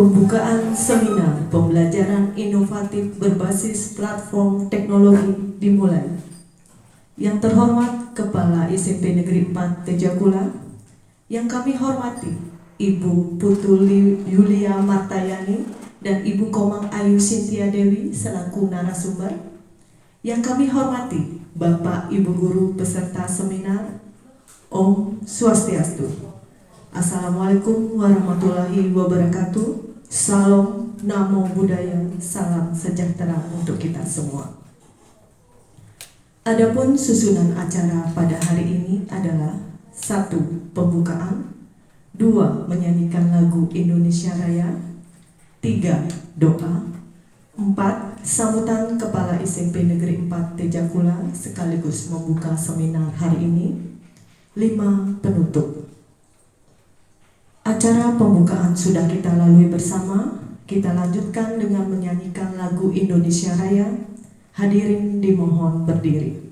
Pembukaan seminar pembelajaran inovatif berbasis platform teknologi dimulai. Yang terhormat Kepala SMP Negeri 4 Tejakula, yang kami hormati Ibu Putu Yulia Martayani dan Ibu Komang Ayu Sintia Dewi selaku narasumber, yang kami hormati Bapak Ibu Guru peserta seminar, Om Swastiastu. Assalamualaikum warahmatullahi wabarakatuh. Salam, namo buddhaya, salam sejahtera untuk kita semua. Adapun susunan acara pada hari ini adalah 1. Pembukaan, 2. Menyanyikan lagu Indonesia Raya, 3. Doa, 4. Sambutan Kepala SMP Negeri 4 Tejakula sekaligus membuka seminar hari ini, 5. Penutup. Acara pembukaan sudah kita lalui bersama, kita lanjutkan dengan menyanyikan lagu Indonesia Raya. Hadirin dimohon berdiri.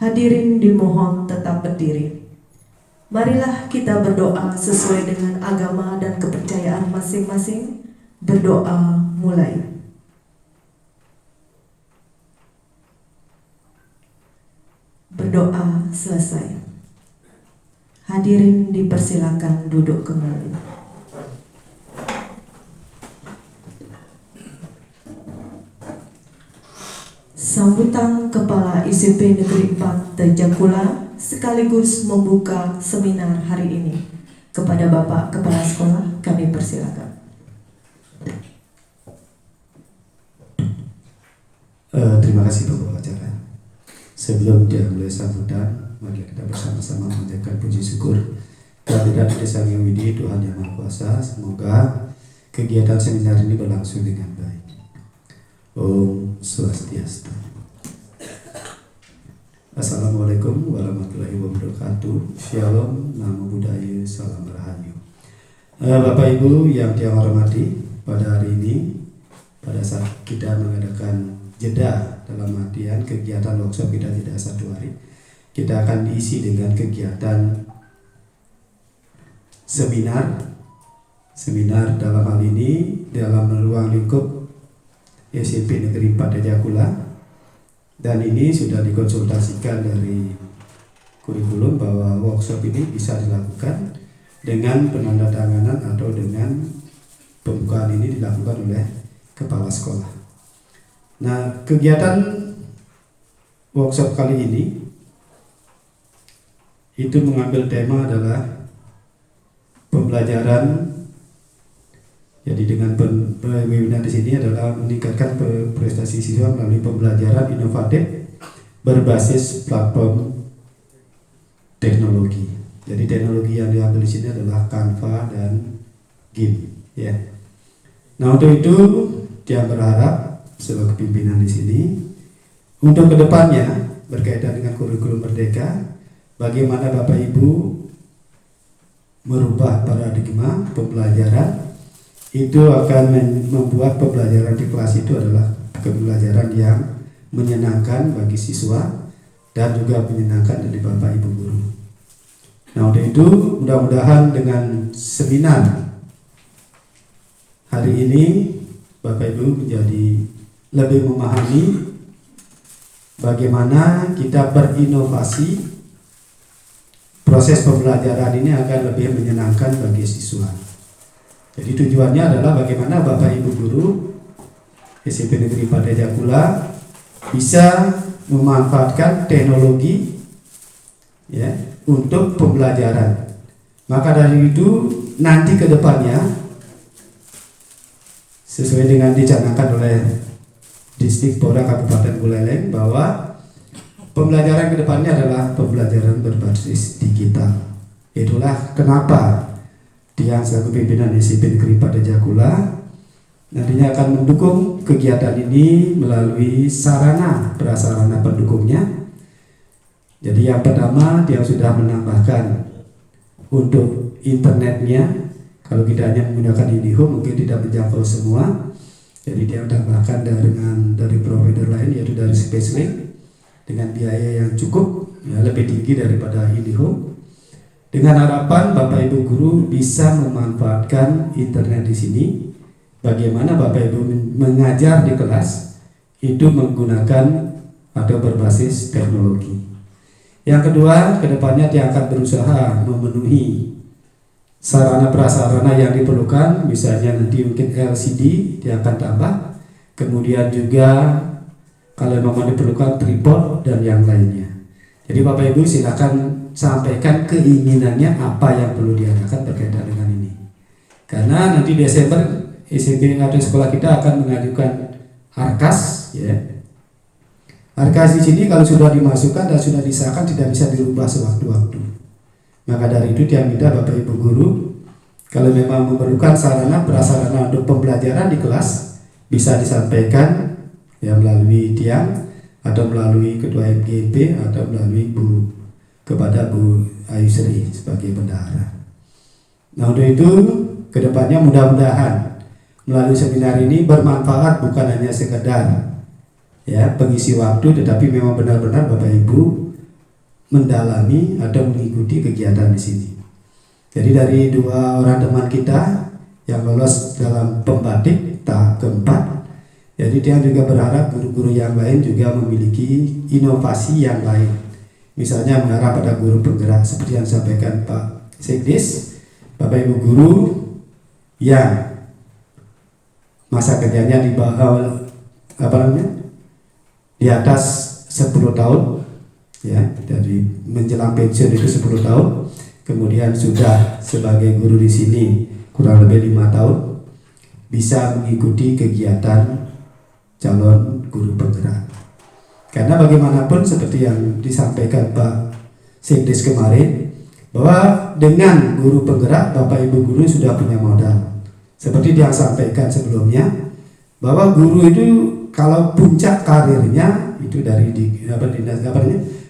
Hadirin dimohon tetap berdiri. Marilah kita berdoa sesuai dengan agama dan kepercayaan masing-masing. Berdoa mulai. Berdoa selesai. Hadirin dipersilakan duduk kembali. Sambutan Kepala SMP Negeri 4 Tejakula sekaligus membuka seminar hari ini. Kepada Bapak Kepala Sekolah kami persilakan. Terima kasih Bapak Acara. Sebelum dimulai sambutan, mari kita bersama-sama mengucapkan puji syukur kehadirat Sang Hyang Widi, Tuhan Yang Maha Kuasa. Semoga kegiatan seminar ini berlangsung dengan baik. Om Swastiastu. Assalamualaikum warahmatullahi wabarakatuh. Shalom, namo buddhaya, salam rahayu. Bapak Ibu yang saya hormati, pada hari ini pada saat kita mengadakan jeda dalam artian kegiatan workshop kita jeda 1 hari, kita akan diisi dengan kegiatan seminar dalam hal ini dalam ruang lingkup SMP Negeri 4 Tejakula, dan ini sudah dikonsultasikan dari kurikulum bahwa workshop ini bisa dilakukan dengan penandatanganan atau dengan pembukaan ini dilakukan oleh kepala sekolah. Nah, kegiatan workshop kali ini itu mengambil tema adalah pembelajaran. Jadi dengan webinar di sini adalah meningkatkan prestasi siswa melalui pembelajaran inovatif berbasis platform teknologi. Jadi teknologi yang diambil di sini adalah Canva dan GIMP, ya. Nah, untuk itu dia berharap sebagai pimpinan di sini untuk kedepannya berkaitan dengan kurikulum Merdeka, bagaimana Bapak Ibu merubah paradigma pembelajaran itu akan membuat pembelajaran di kelas itu adalah pembelajaran yang menyenangkan bagi siswa dan juga menyenangkan dari Bapak Ibu guru. Nah, untuk itu mudah-mudahan dengan seminar hari ini Bapak Ibu menjadi lebih memahami bagaimana kita berinovasi, proses pembelajaran ini akan lebih menyenangkan bagi siswa. Jadi tujuannya adalah bagaimana Bapak Ibu guru SMP Negeri 4 Tejakula bisa memanfaatkan teknologi, ya, untuk pembelajaran. Maka dari itu nanti ke depannya sesuai dengan dicanangkan oleh Distrik-Pora Kabupaten Buleleng bahwa pembelajaran ke depannya adalah pembelajaran berbasis digital. Itulah kenapa dia selaku pimpinan SMP Negeri 4 Tejakula nantinya akan mendukung kegiatan ini melalui sarana prasarana pendukungnya. Jadi yang pertama dia sudah menambahkan untuk internetnya. Kalau kita hanya menggunakan IndiHome mungkin tidak menjangkau semua. Jadi dia tambahkan dari provider lain, yaitu dari SpaceLink, dengan biaya yang cukup, ya, lebih tinggi daripada IndiHome. Dengan harapan Bapak Ibu guru bisa memanfaatkan internet di sini. Bagaimana Bapak Ibu mengajar di kelas itu menggunakan atau berbasis teknologi. Yang kedua, kedepannya dia akan berusaha memenuhi sarana prasarana yang diperlukan, misalnya nanti mungkin LCD dia akan tambah, kemudian juga kalau memang diperlukan tripod dan yang lainnya. Jadi Bapak Ibu silakan sampaikan keinginannya apa yang perlu diadakan berkaitan dengan ini. Karena nanti Desember SMP atau sekolah kita akan mengajukan ARKAS, ya. ARKAS di sini kalau sudah dimasukkan dan sudah disahkan tidak bisa dirubah sewaktu-waktu. Maka dari itu dia minta Bapak Ibu guru kalau memang memerlukan sarana prasarana untuk pembelajaran di kelas bisa disampaikan, ya, melalui tiang atau melalui ketua MGP atau melalui kepada Bu Ayu Sri sebagai bendahara. Nah, untuk itu kedepannya mudah-mudahan melalui seminar ini bermanfaat, bukan hanya sekedar, ya, pengisi waktu, tetapi memang benar-benar Bapak Ibu mendalami atau mengikuti kegiatan di sini. Jadi dari 2 orang teman kita yang lolos dalam pembatik tahap keempat, jadi dia juga berharap guru-guru yang lain juga memiliki inovasi yang lain. Misalnya mengarah pada guru penggerak seperti yang disampaikan Pak Sekdes, Bapak Ibu guru yang masa kerjanya di bawah di atas 10 tahun, ya, dari menjelang pensiun itu 10 tahun, kemudian sudah sebagai guru di sini kurang lebih 5 tahun, bisa mengikuti kegiatan calon guru penggerak. Karena bagaimanapun seperti yang disampaikan Pak Sekdes kemarin, bahwa dengan guru penggerak Bapak Ibu guru sudah punya modal. Seperti yang sampaikan sebelumnya, bahwa guru itu kalau puncak karirnya itu dari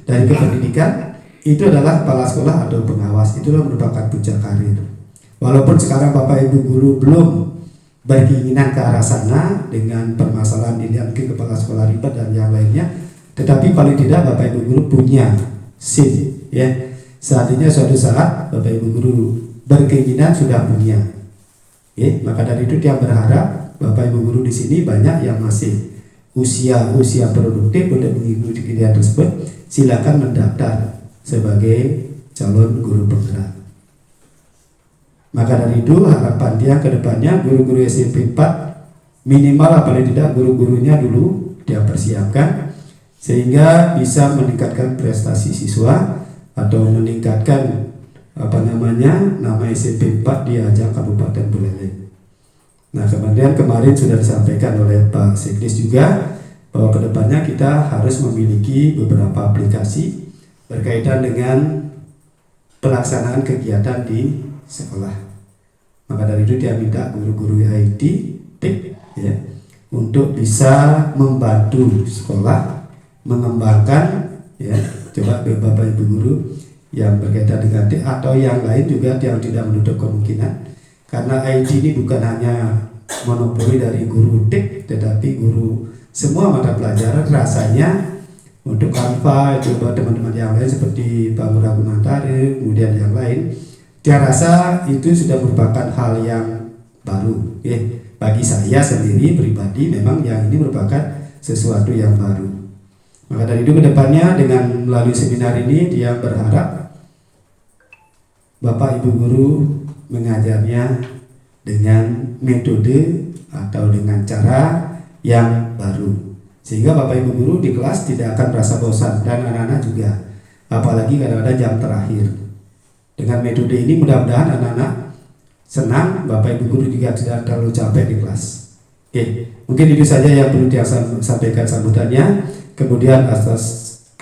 dari kependidikan itu adalah kepala sekolah atau pengawas, itulah merupakan puncak karir. Walaupun sekarang Bapak Ibu guru belum berkeinginan ke arah sana dengan permasalahan ini, mungkin kepala sekolah ribet dan yang lainnya, tetapi paling tidak Bapak Ibu guru punya SIM, ya. Seandainya suatu saat Bapak Ibu guru berkeinginan sudah punya, ya, maka dari itu dia berharap Bapak Ibu guru di sini banyak yang masih usia produktif untuk mengikuti kegiatan tersebut, silakan mendaftar sebagai calon guru penggerak. Maka dari itu harapan dia ke depannya guru-guru SMP 4 minimal paling tidak guru-gurunya dulu dia persiapkan sehingga bisa meningkatkan prestasi siswa atau meningkatkan nama SMP 4 di ajang Kabupaten Buleleng. Nah, kemudian kemarin sudah disampaikan oleh Pak Sekdes juga bahwa kedepannya kita harus memiliki beberapa aplikasi berkaitan dengan pelaksanaan kegiatan di sekolah. Maka dari itu dia minta guru-guru IT, TIK, ya, untuk bisa membantu sekolah mengembangkan, ya, coba Bapak Ibu guru yang berkaitan dengan TIK atau yang lain juga yang tidak menutup kemungkinan. Karena IT ini bukan hanya monopoli dari guru TIK, tetapi guru semua mata pelajaran. Rasanya untuk Canva itu buat teman-teman yang lain seperti Pak Murah Gunantari, kemudian yang lain, saya rasa itu sudah merupakan hal yang baru, ya. Bagi saya sendiri pribadi memang yang ini merupakan sesuatu yang baru. Maka dari itu kedepannya dengan melalui seminar ini dia berharap Bapak Ibu guru mengajarnya dengan metode atau dengan cara yang baru, sehingga Bapak Ibu guru di kelas tidak akan merasa bosan dan anak-anak juga, apalagi kadang-kadang jam terakhir. Dengan metode ini mudah-mudahan anak-anak senang, Bapak Ibu guru juga tidak terlalu capek di kelas. Oke, mungkin itu saja yang perlu dia sampaikan sambutannya. Kemudian atas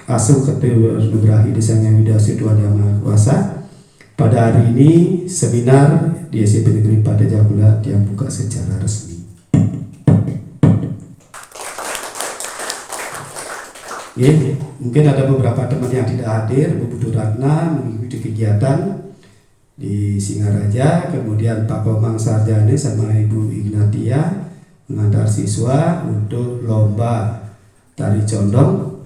asuh Ketua Nugrahi Desa Widasi Tuhan Yang Maha Kuasa, pada hari ini seminar di SMP Negeri Pada Jagula yang buka secara resmi. Mungkin ada beberapa teman yang tidak hadir, Bu Ratna mengikuti kegiatan di Singaraja, kemudian Pak Komang Sarjani sama Ibu Ignatia mengantar siswa untuk lomba tari condong.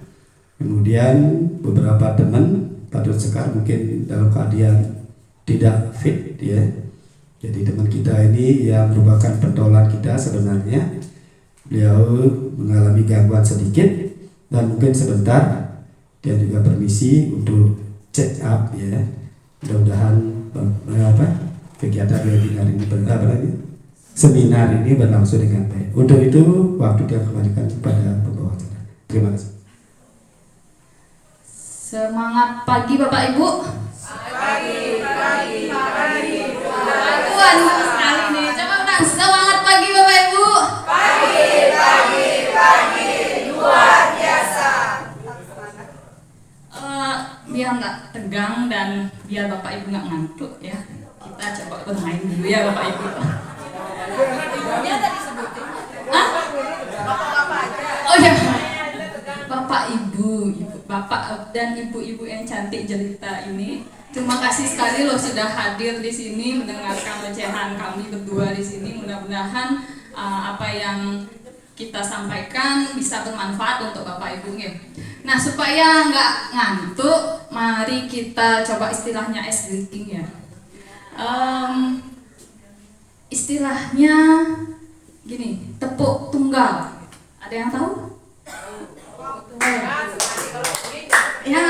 Kemudian beberapa teman Patut Sekar mungkin dalam keadaan tidak fit ya. Jadi teman kita ini yang merupakan pentolan kita sebenarnya, beliau mengalami gangguan sedikit dan mungkin sebentar dia juga permisi untuk check up ya. Mudah-mudahan kegiatan webinar ini seminar ini berlangsung dengan baik. Untuk itu waktu dia kembalikan kepada pembawa acara. Terima kasih. Semangat pagi Bapak Ibu. Pagi. Aduan sekali nih. Coba ulang, semangat pagi Bapak Ibu. Pagi. Luar biasa. Biar nggak tegang dan biar Bapak Ibu nggak ngantuk ya, kita coba bermain dulu ya Bapak Ibu. Ini ada disebutin. Oh ya, Bapak Ibu, Bapak dan Ibu-ibu yang cantik jelita ini, terima kasih sekali loh sudah hadir di sini mendengarkan ocehan kami berdua di sini. Mudah-mudahan apa yang kita sampaikan bisa bermanfaat untuk Bapak Ibu ya. Nah, supaya nggak ngantuk, mari kita coba istilahnya ice breaking ya. Istilahnya gini, tepuk tunggal. Ada yang tahu? Ya,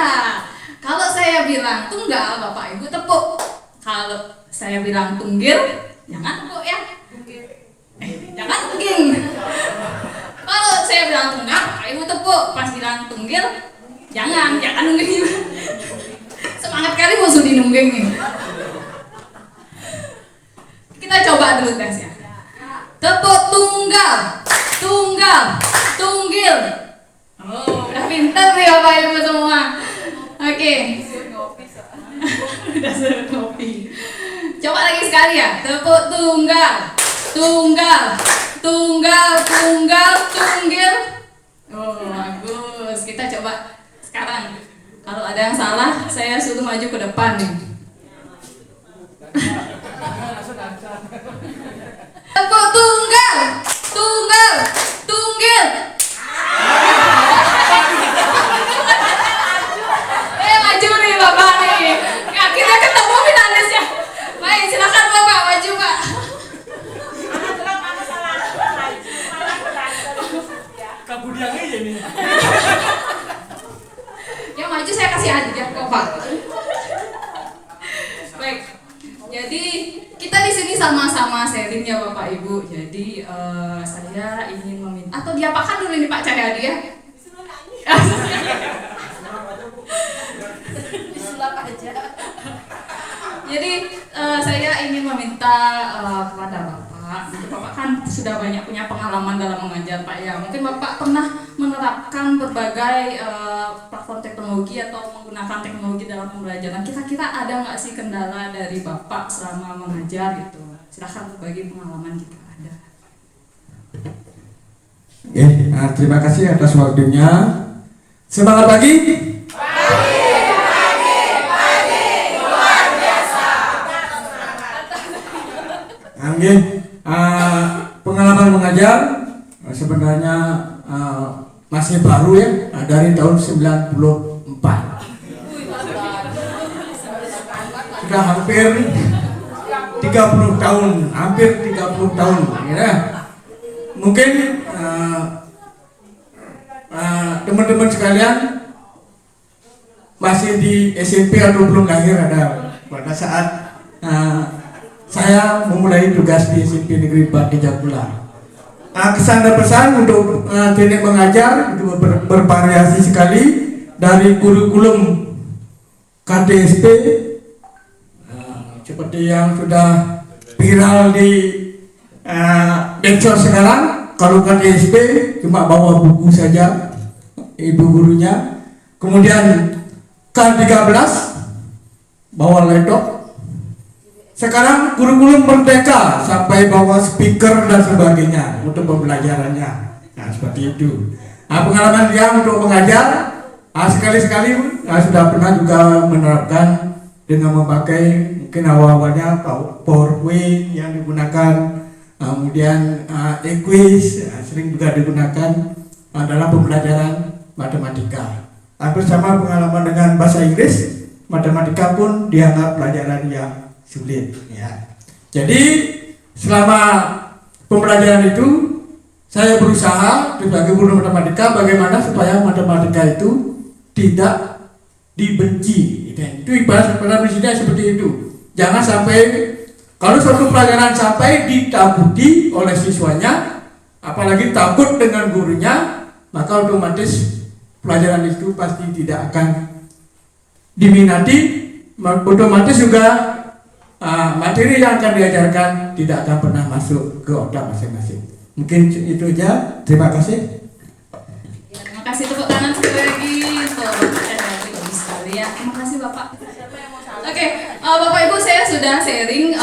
kalau saya bilang tunggal, Bapak Ibu tepuk. Kalau saya bilang tunggil, jangan tepuk ya. Jangan tungging. Kalau saya bilang tunggal, Bapak Ibu tepuk. Pas bilang tunggil, jangan nungging. Semangat kali musuh di nungging nih. Kita coba dulu tes ya. Tepuk tunggal, tunggil. Oh, udah pintar nih Bapak Ibu semua. Oke. Udah suruh kopi. Coba lagi sekali ya. Tepuk tunggal, tunggil. Oh, bagus. Kita coba sekarang. Kalau ada yang salah, saya suruh maju ke depan nih. Tepuk tunggal, tunggil. Maju nih Bapak nih. Akhirnya ketemu finalisnya. Baik, silakan Bapak maju Pak. Kabudiannya ya nih. Yang maju saya kasih hadiah kok Pak. Baik. Jadi kita di sini sama-sama sharing ya Bapak Ibu. Jadi saya ingin meminta atau diapakan dulu ini Pak Cahyadi ya? Disulap aja. Jadi saya ingin meminta kepada Bapak. Bapak kan sudah banyak punya pengalaman dalam mengajar Pak ya. Mungkin Bapak pernah menerapkan berbagai platform teknologi atau menggunakan teknologi dalam pembelajaran. Kira-kira ada nggak sih kendala dari Bapak selama mengajar gitu? Silahkan berbagi pengalaman jika ada. Terima kasih atas waktunya. Semangat pagi. Luar biasa. Pengalaman mengajar sebenarnya masih baru ya, dari tahun 94. Sudah hampir 30 tahun, ya. Mungkin teman-teman sekalian masih di SMP atau belum lahir ada pada saat saya memulai tugas di SMP Negeri 4 di Jakula. Kesan dan pesan untuk teknik mengajar itu bervariasi sekali, dari kurikulum KTSP seperti yang sudah viral di medsos sekarang. Kalau KTSP cuma bawa buku saja ibu gurunya, kemudian K13 bawa laptop. Sekarang kurikulum merdeka sampai bawa speaker dan sebagainya untuk pembelajarannya. Nah, seperti itu. Pengalaman dia untuk mengajar sekali-sekali sudah pernah juga menerapkan dengan memakai mungkin awal-awalnya PowerPoint yang digunakan, kemudian Equis sering juga digunakan dalam pembelajaran matematika. Hampir sama pengalaman dengan bahasa Inggris, matematika pun dianggap pelajaran yang sulit. Ya. Jadi selama pembelajaran itu saya berusaha sebagai guru matematika bagaimana supaya matematika itu tidak dibenci. Itu ibarat prinsipnya seperti itu. Jangan sampai kalau suatu pelajaran sampai ditakuti oleh siswanya, apalagi takut dengan gurunya, maka otomatis pelajaran itu pasti tidak akan diminati. Otomatis juga materi yang akan diajarkan tidak akan pernah masuk ke otak masing-masing. Mungkin itu aja. Terima kasih. Ya, terima kasih, tepuk tangan sekali lagi untuk bagus sekali ya. Terima kasih Bapak. Oke, Bapak Ibu, saya sudah sharing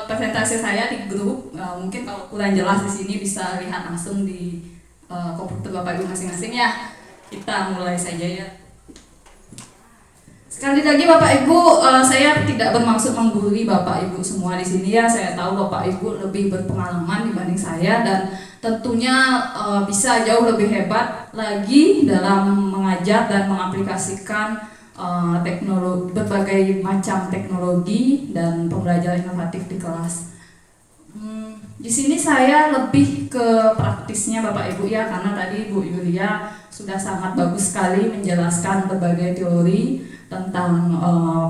presentasi saya di grup. Mungkin kalau kurang jelas di sini bisa lihat langsung di komputer Bapak Ibu masing-masing ya. Kita mulai saja ya. Sekali lagi Bapak Ibu, saya tidak bermaksud menggurui Bapak Ibu semua di sini ya. Saya tahu Bapak Ibu lebih berpengalaman dibanding saya dan tentunya bisa jauh lebih hebat lagi dalam mengajar dan mengaplikasikan teknologi, berbagai macam teknologi dan pembelajaran inovatif di kelas. Di sini saya lebih ke praktisnya Bapak Ibu ya, karena tadi Bu Yulia sudah sangat bagus sekali menjelaskan berbagai teori tentang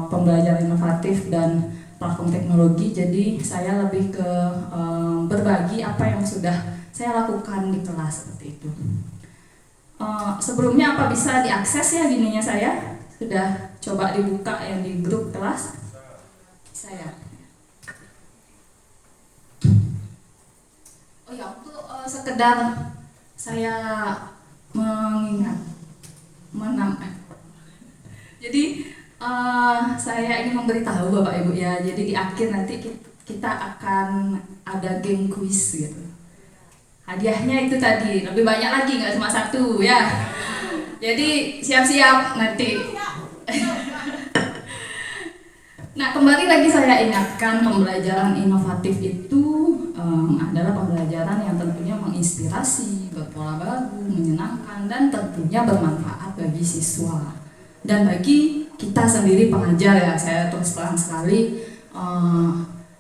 pembelajaran inovatif dan platform teknologi. Jadi saya lebih ke berbagi apa yang sudah saya lakukan di kelas seperti itu. Sebelumnya apa bisa diakses ya gininya saya? Sudah coba dibuka yang di grup kelas? Bisa ya? Oh ya, untuk sekedar saya mengingat jadi saya ingin memberitahu Bapak Ibu ya. Jadi di akhir nanti kita akan ada game quiz gitu. Hadiahnya itu tadi lebih banyak lagi, nggak cuma satu ya. Jadi siap-siap nanti. Nah, kembali lagi saya ingatkan pembelajaran inovatif itu adalah pembelajaran yang tentunya menginspirasi, berpola baru, menyenangkan dan tentunya bermanfaat bagi siswa. Dan bagi kita sendiri pengajar ya, saya terus terang sekali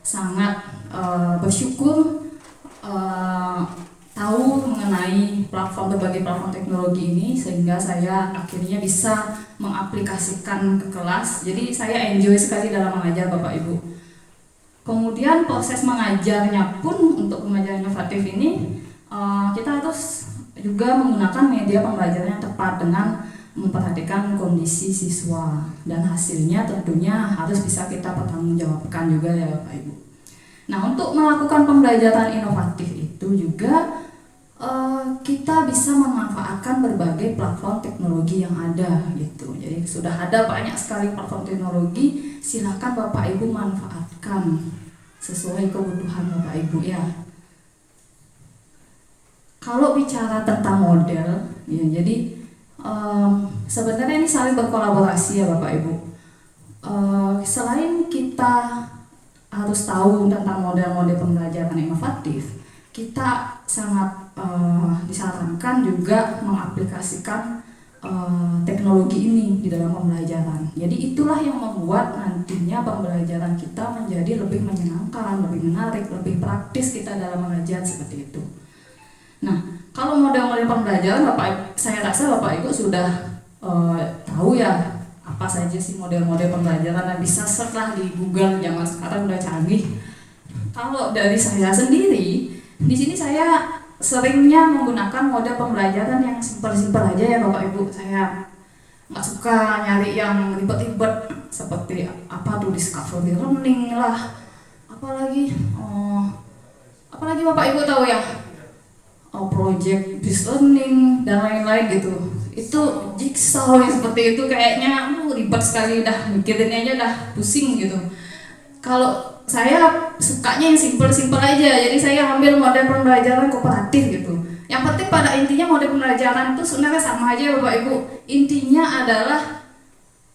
sangat bersyukur tahu mengenai berbagai platform teknologi ini sehingga saya akhirnya bisa mengaplikasikan ke kelas. Jadi saya enjoy sekali dalam mengajar Bapak Ibu. Kemudian proses mengajarnya pun untuk pembelajaran inovatif ini kita harus juga menggunakan media pembelajaran yang tepat dengan memperhatikan kondisi siswa dan hasilnya tentunya harus bisa kita pertanggungjawabkan juga ya Bapak Ibu. Nah, untuk melakukan pembelajaran inovatif itu juga kita bisa memanfaatkan berbagai platform teknologi yang ada gitu. Jadi sudah ada banyak sekali platform teknologi, silakan Bapak Ibu manfaatkan sesuai kebutuhan Bapak Ibu ya. Kalau bicara tentang model ya, jadi sebenarnya ini saling berkolaborasi ya Bapak Ibu. Selain kita harus tahu tentang model-model pembelajaran inovatif, kita sangat disarankan juga mengaplikasikan teknologi ini di dalam pembelajaran. Jadi itulah yang membuat nantinya pembelajaran kita menjadi lebih menyenangkan, lebih menarik, lebih praktis kita dalam mengajar seperti itu. Nah, kalau model-model pembelajaran saya rasa Bapak Ibu sudah tahu ya apa saja sih model-model pembelajaran yang bisa search lah di Google, zaman sekarang udah canggih. Kalau dari saya sendiri, di sini saya seringnya menggunakan model pembelajaran yang simpel-simpel aja ya Bapak Ibu. Saya nggak suka nyari yang ribet-ribet seperti apa tuh discovery learning lah, apalagi Bapak Ibu tahu ya, project based learning dan lain-lain gitu. Itu jigsaw yang seperti itu kayaknya ribet sekali, udah mikirinnya aja udah pusing gitu. Kalau saya sukanya yang simpel-simpel aja, jadi saya ambil model pembelajaran kooperatif gitu. Yang penting pada intinya model pembelajaran itu sebenarnya sama aja Bapak Ibu. Intinya adalah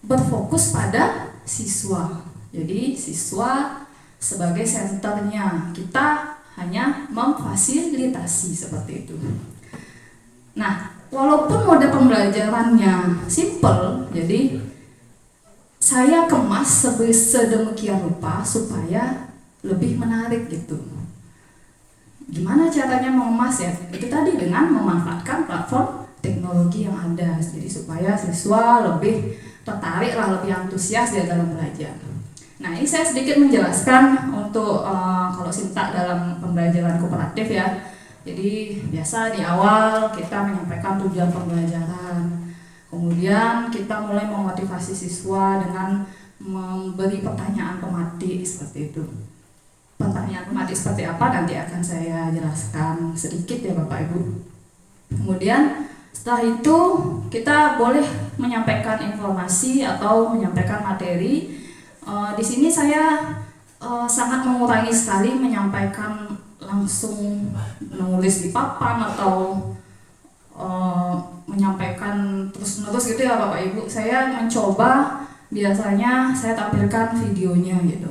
berfokus pada siswa. Jadi siswa sebagai senternya, kita hanya memfasilitasi seperti itu. Nah, walaupun mode pembelajarannya simple, jadi saya kemas sedemikian rupa supaya lebih menarik gitu. Gimana caranya mengemas ya? Itu tadi dengan memanfaatkan platform teknologi yang ada, jadi supaya siswa lebih tertarik lah, lebih antusias dia dalam belajar. Nah, ini saya sedikit menjelaskan untuk kalau Sinta dalam pembelajaran kooperatif ya. Jadi biasa di awal kita menyampaikan tujuan pembelajaran, kemudian kita mulai memotivasi siswa dengan memberi pertanyaan tematik seperti itu. Pertanyaan tematik seperti apa nanti akan saya jelaskan sedikit ya Bapak Ibu. Kemudian setelah itu kita boleh menyampaikan informasi atau menyampaikan materi. Di sini saya sangat mengurangi sekali menyampaikan langsung menulis di papan atau menyampaikan terus-menerus gitu ya Bapak Ibu. Saya mencoba biasanya saya tampilkan videonya gitu.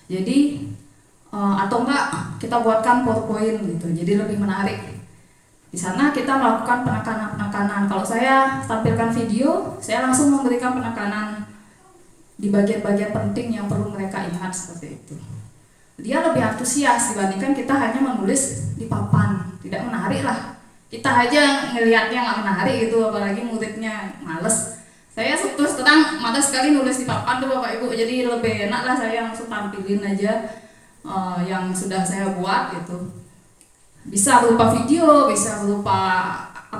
Jadi atau enggak kita buatkan PowerPoint gitu. Jadi lebih menarik. Di sana kita melakukan penekanan-penekanan. Kalau saya tampilkan video, saya langsung memberikan penekanan di bagian-bagian penting yang perlu mereka ingat seperti itu. Dia lebih antusias dibandingkan kita hanya menulis di papan, tidak menarik lah. Kita aja ngelihatnya nggak menarik gitu, apalagi muridnya males. Saya terus terang malas sekali nulis di papan tuh Bapak Ibu, jadi lebih enak lah saya langsung tampilin aja yang sudah saya buat gitu. Bisa berupa video, bisa berupa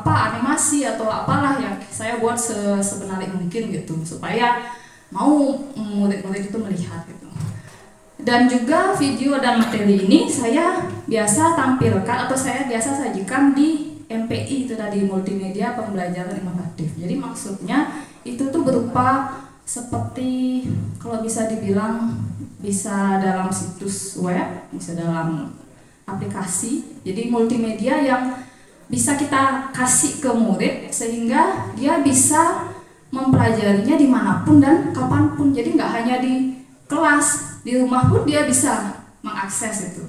animasi atau apalah yang saya buat sebenarnya mungkin gitu, supaya mau murid-murid itu melihat gitu. Dan juga video dan materi ini saya biasa tampilkan atau saya biasa sajikan di MPI, itu tadi multimedia pembelajaran inovatif. Jadi maksudnya itu tuh berupa seperti kalau bisa dibilang bisa dalam situs web, bisa dalam aplikasi. Jadi multimedia yang bisa kita kasih ke murid sehingga dia bisa mempelajarinya dimanapun dan kapanpun. Jadi nggak hanya di kelas, di rumah pun dia bisa mengakses itu.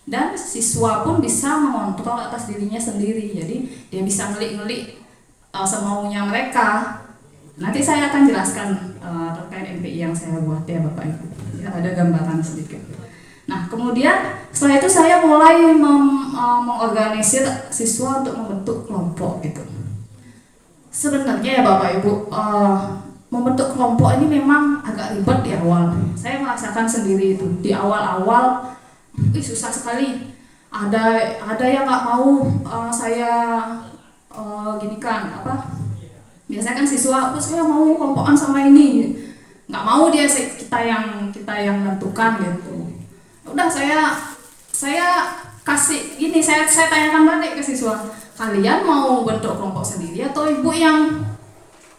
Dan siswa pun bisa mengontrol atas dirinya sendiri. Jadi dia bisa ngelik-ngelik semaunya mereka. Nanti saya akan jelaskan terkait MPI yang saya buat ya Bapak Ibu. Ya, ada gambaran sedikit. Nah, kemudian setelah itu saya mulai mengorganisir siswa untuk membentuk kelompok gitu. Sebenarnya ya Bapak Ibu, membentuk kelompok ini memang agak ribet di awal. Saya merasakan sendiri itu di awal-awal, susah sekali. Ada yang nggak mau saya ginikan apa? Biasanya kan siswa, saya mau kelompokan sama ini, nggak mau dia kita yang menentukan gitu. Udah saya kasih ini, saya tanyakan balik ke siswa, kalian mau bentuk kelompok sendiri atau ibu yang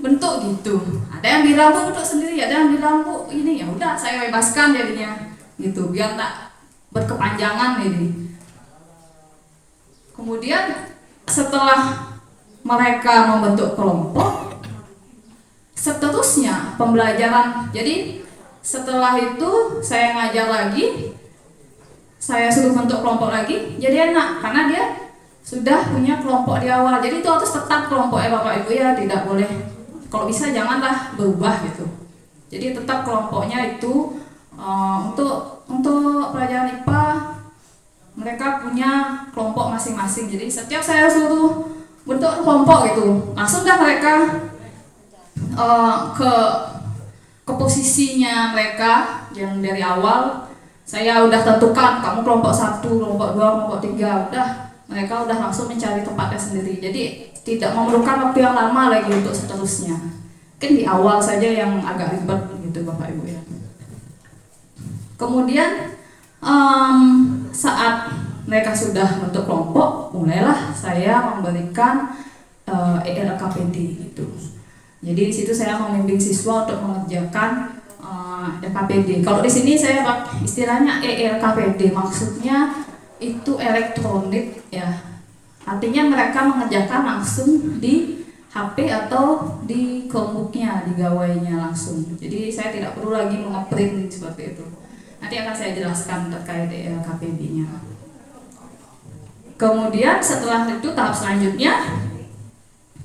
bentuk gitu. Ada yang bilang bu bentuk sendiri, ada yang bilang bu ini, ya udah saya bebaskan jadinya gitu biar tak berkepanjangan ini. Kemudian setelah mereka membentuk kelompok, seterusnya pembelajaran. Jadi setelah itu saya ngajar lagi, saya suruh bentuk kelompok lagi, jadi enak karena dia sudah punya kelompok di awal. Jadi itu harus tetap kelompoknya Bapak Ibu ya, tidak boleh, kalau bisa janganlah berubah gitu. Jadi tetap kelompoknya itu untuk pelajaran IPA mereka punya kelompok masing-masing. Jadi setiap saya suruh bentuk kelompok gitu, langsung dah mereka ke posisinya mereka yang dari awal saya udah tentukan, kamu kelompok 1, kelompok 2, kelompok 3, udah mereka udah langsung mencari tempatnya sendiri. Jadi tidak memerlukan waktu yang lama lagi untuk seterusnya. Mungkin di awal saja yang agak ribet gitu Bapak Ibu ya. Kemudian saat mereka sudah bentuk kelompok, mulailah saya memberikan ELKPD gitu. Jadi di situ saya membimbing siswa untuk mengerjakan LKPD. Kalau di sini saya pakai istilahnya ELKPD, maksudnya itu elektronik ya. Artinya mereka mengerjakan langsung di HP atau di Chromebooknya, di gawainya langsung. Jadi saya tidak perlu lagi mengeprint seperti itu. Nanti akan saya jelaskan terkait KPB-nya. Kemudian setelah itu tahap selanjutnya,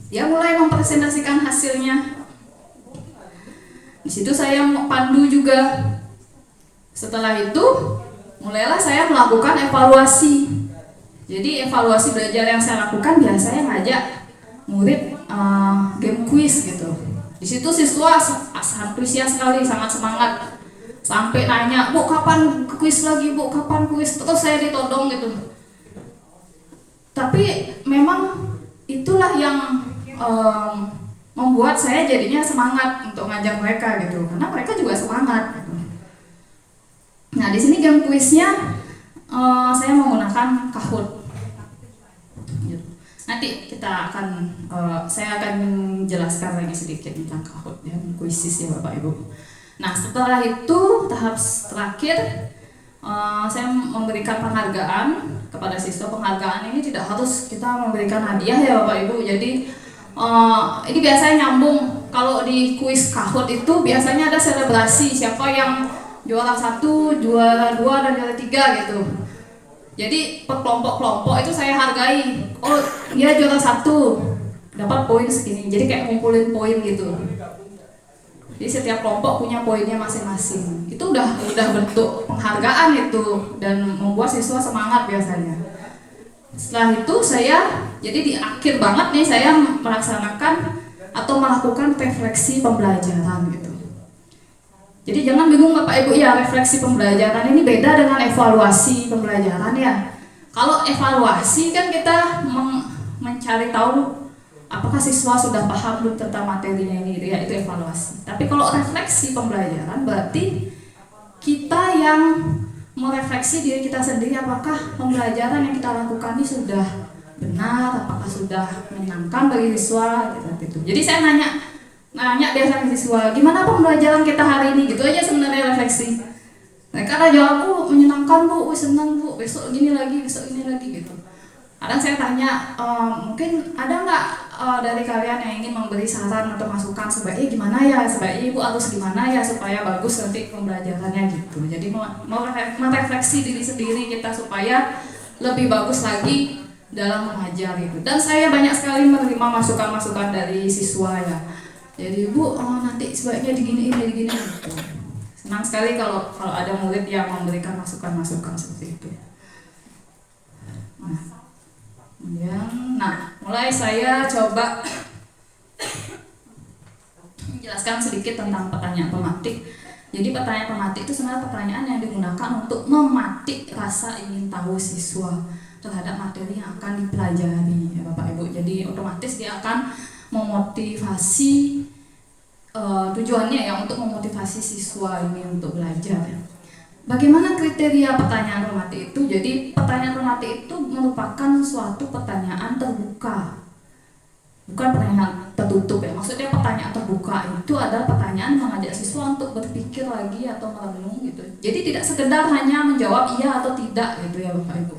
dia mulai mempresentasikan hasilnya. Di situ saya pandu juga. Setelah itu, mulailah saya melakukan evaluasi. Jadi evaluasi belajar yang saya lakukan biasanya ngajak murid game quiz gitu. Di situ siswa antusias sekali, sangat semangat. Sampai nanya, "Bu, kapan kuis lagi, Bu? Kapan kuis?" Terus saya ditodong gitu. Tapi memang itulah yang membuat saya jadinya semangat untuk ngajak mereka gitu, karena mereka juga semangat gitu. Nah, di sini game kuisnya saya menggunakan Kahoot. Nanti saya akan jelaskan lagi sedikit tentang Kahoot ya, kuisis ya Bapak Ibu. Nah, setelah itu tahap terakhir saya memberikan penghargaan kepada siswa. Penghargaan ini tidak harus kita memberikan hadiah ya Bapak Ibu. Jadi ini biasanya nyambung. Kalau di kuis Kahoot itu biasanya ada selebrasi siapa yang juara 1, juara 2, dan juara 3 gitu. Jadi per kelompok-kelompok itu saya hargai. Oh, dia juara 1 dapat poin segini. Jadi kayak ngumpulin poin gitu. Jadi setiap kelompok punya poinnya masing-masing. Itu udah bentuk penghargaan itu dan membuat siswa semangat biasanya. Setelah itu jadi di akhir banget nih saya melaksanakan atau melakukan refleksi pembelajaran gitu. Jadi jangan bingung Bapak Ibu ya, refleksi pembelajaran ini beda dengan evaluasi pembelajaran ya. Kalau evaluasi kan kita mencari tahu apakah siswa sudah paham belum tentang materinya ini, ya itu evaluasi. Tapi kalau refleksi pembelajaran berarti kita yang merefleksi diri kita sendiri, apakah pembelajaran yang kita lakukan ini sudah benar, apakah sudah menyenangkan bagi siswa gitu. Jadi saya nanya biasa ke siswa, gimana pembelajaran kita hari ini, gitu aja sebenarnya refleksi. Mereka ada jawab, "Bu, menyenangkan Bu, senang Bu, besok gini lagi gitu." Kadang saya tanya, mungkin ada nggak dari kalian yang ingin memberi saran atau masukan sebaiknya gimana ya, sebaiknya Ibu harus gimana ya supaya bagus nanti pembelajarannya gitu. Jadi merefleksi diri sendiri kita supaya lebih bagus lagi dalam mengajar gitu. Dan saya banyak sekali menerima masukan-masukan dari siswa ya. Jadi Bu, nanti sebaiknya digini gitu. Senang sekali kalau ada murid yang memberikan masukan-masukan seperti itu. Nah, mulai saya coba menjelaskan sedikit tentang pertanyaan pematik. Jadi pertanyaan pematik itu sebenarnya pertanyaan yang digunakan untuk mematik rasa ingin tahu siswa terhadap materi yang akan dipelajari ya Bapak Ibu. Jadi otomatis dia akan memotivasi, tujuannya ya untuk memotivasi siswa ini untuk belajar. Bagaimana kriteria pertanyaan pematik itu? Jadi pertanyaan pematik itu merupakan suatu pertanyaan terbuka, bukan pertanyaan tertutup ya. Maksudnya pertanyaan terbuka itu adalah pertanyaan mengajak siswa untuk berpikir lagi atau merenung gitu. Jadi tidak sekedar hanya menjawab iya atau tidak gitu ya Bapak Ibu.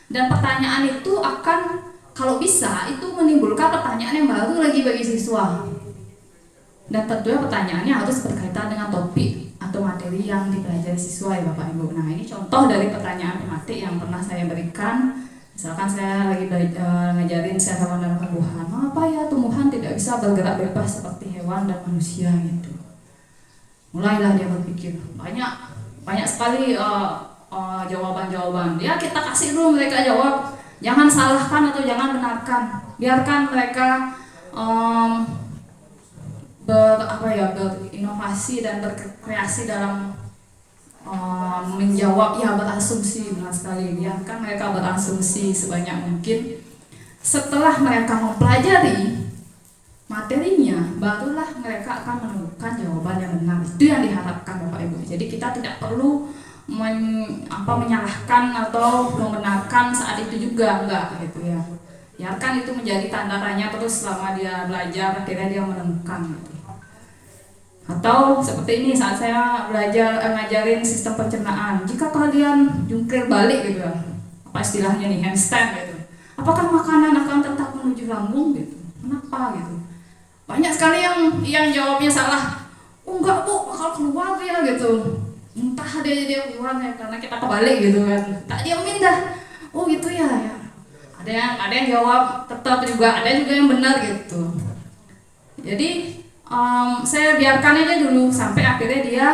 Dan pertanyaan itu akan kalau bisa itu menimbulkan pertanyaan yang baru lagi bagi siswa. Dan tentunya pertanyaannya harus berkaitan dengan topik atau materi yang dipelajari siswa ya Bapak Ibu. Nah, ini contoh dari pertanyaan pematik yang pernah saya berikan. Misalkan saya lagi ngajarin hewan dan tumbuhan, "Mengapa ya tumbuhan tidak bisa bergerak bebas seperti hewan dan manusia?" gitu. Mulailah dia berpikir. Banyak sekali jawaban-jawaban. Ya kita kasih dulu mereka jawab. Jangan salahkan atau jangan benarkan. Biarkan mereka berinovasi dan berkreasi dalam menjawab, ya berasumsi, benar sekali. Biarkan mereka berasumsi sebanyak mungkin. Setelah mereka mempelajari materinya, barulah mereka akan menemukan jawaban yang benar. Itu yang diharapkan Bapak Ibu. Jadi kita tidak perlu menyalahkan atau membenarkan saat itu juga, enggak gitu ya. Biarkan itu menjadi tanda tanya terus selama dia belajar, akhirnya dia menemukan gitu. Atau seperti ini saat saya belajar ngajarin sistem pencernaan, jika kalian jungkir balik gitu ya, apa istilahnya nih, handstand gitu, apakah makanan akan tetap menuju lambung gitu? Kenapa gitu? banyak sekali yang jawabnya salah. Oh enggak bu, bakal keluar ya gitu. Entah dia keluar ya, karena kita kebalik gitu kan. Tak diamin dah. Oh gitu ya. Ada yang jawab tetap juga, ada juga yang benar gitu. Jadi saya biarkan aja dulu sampai akhirnya dia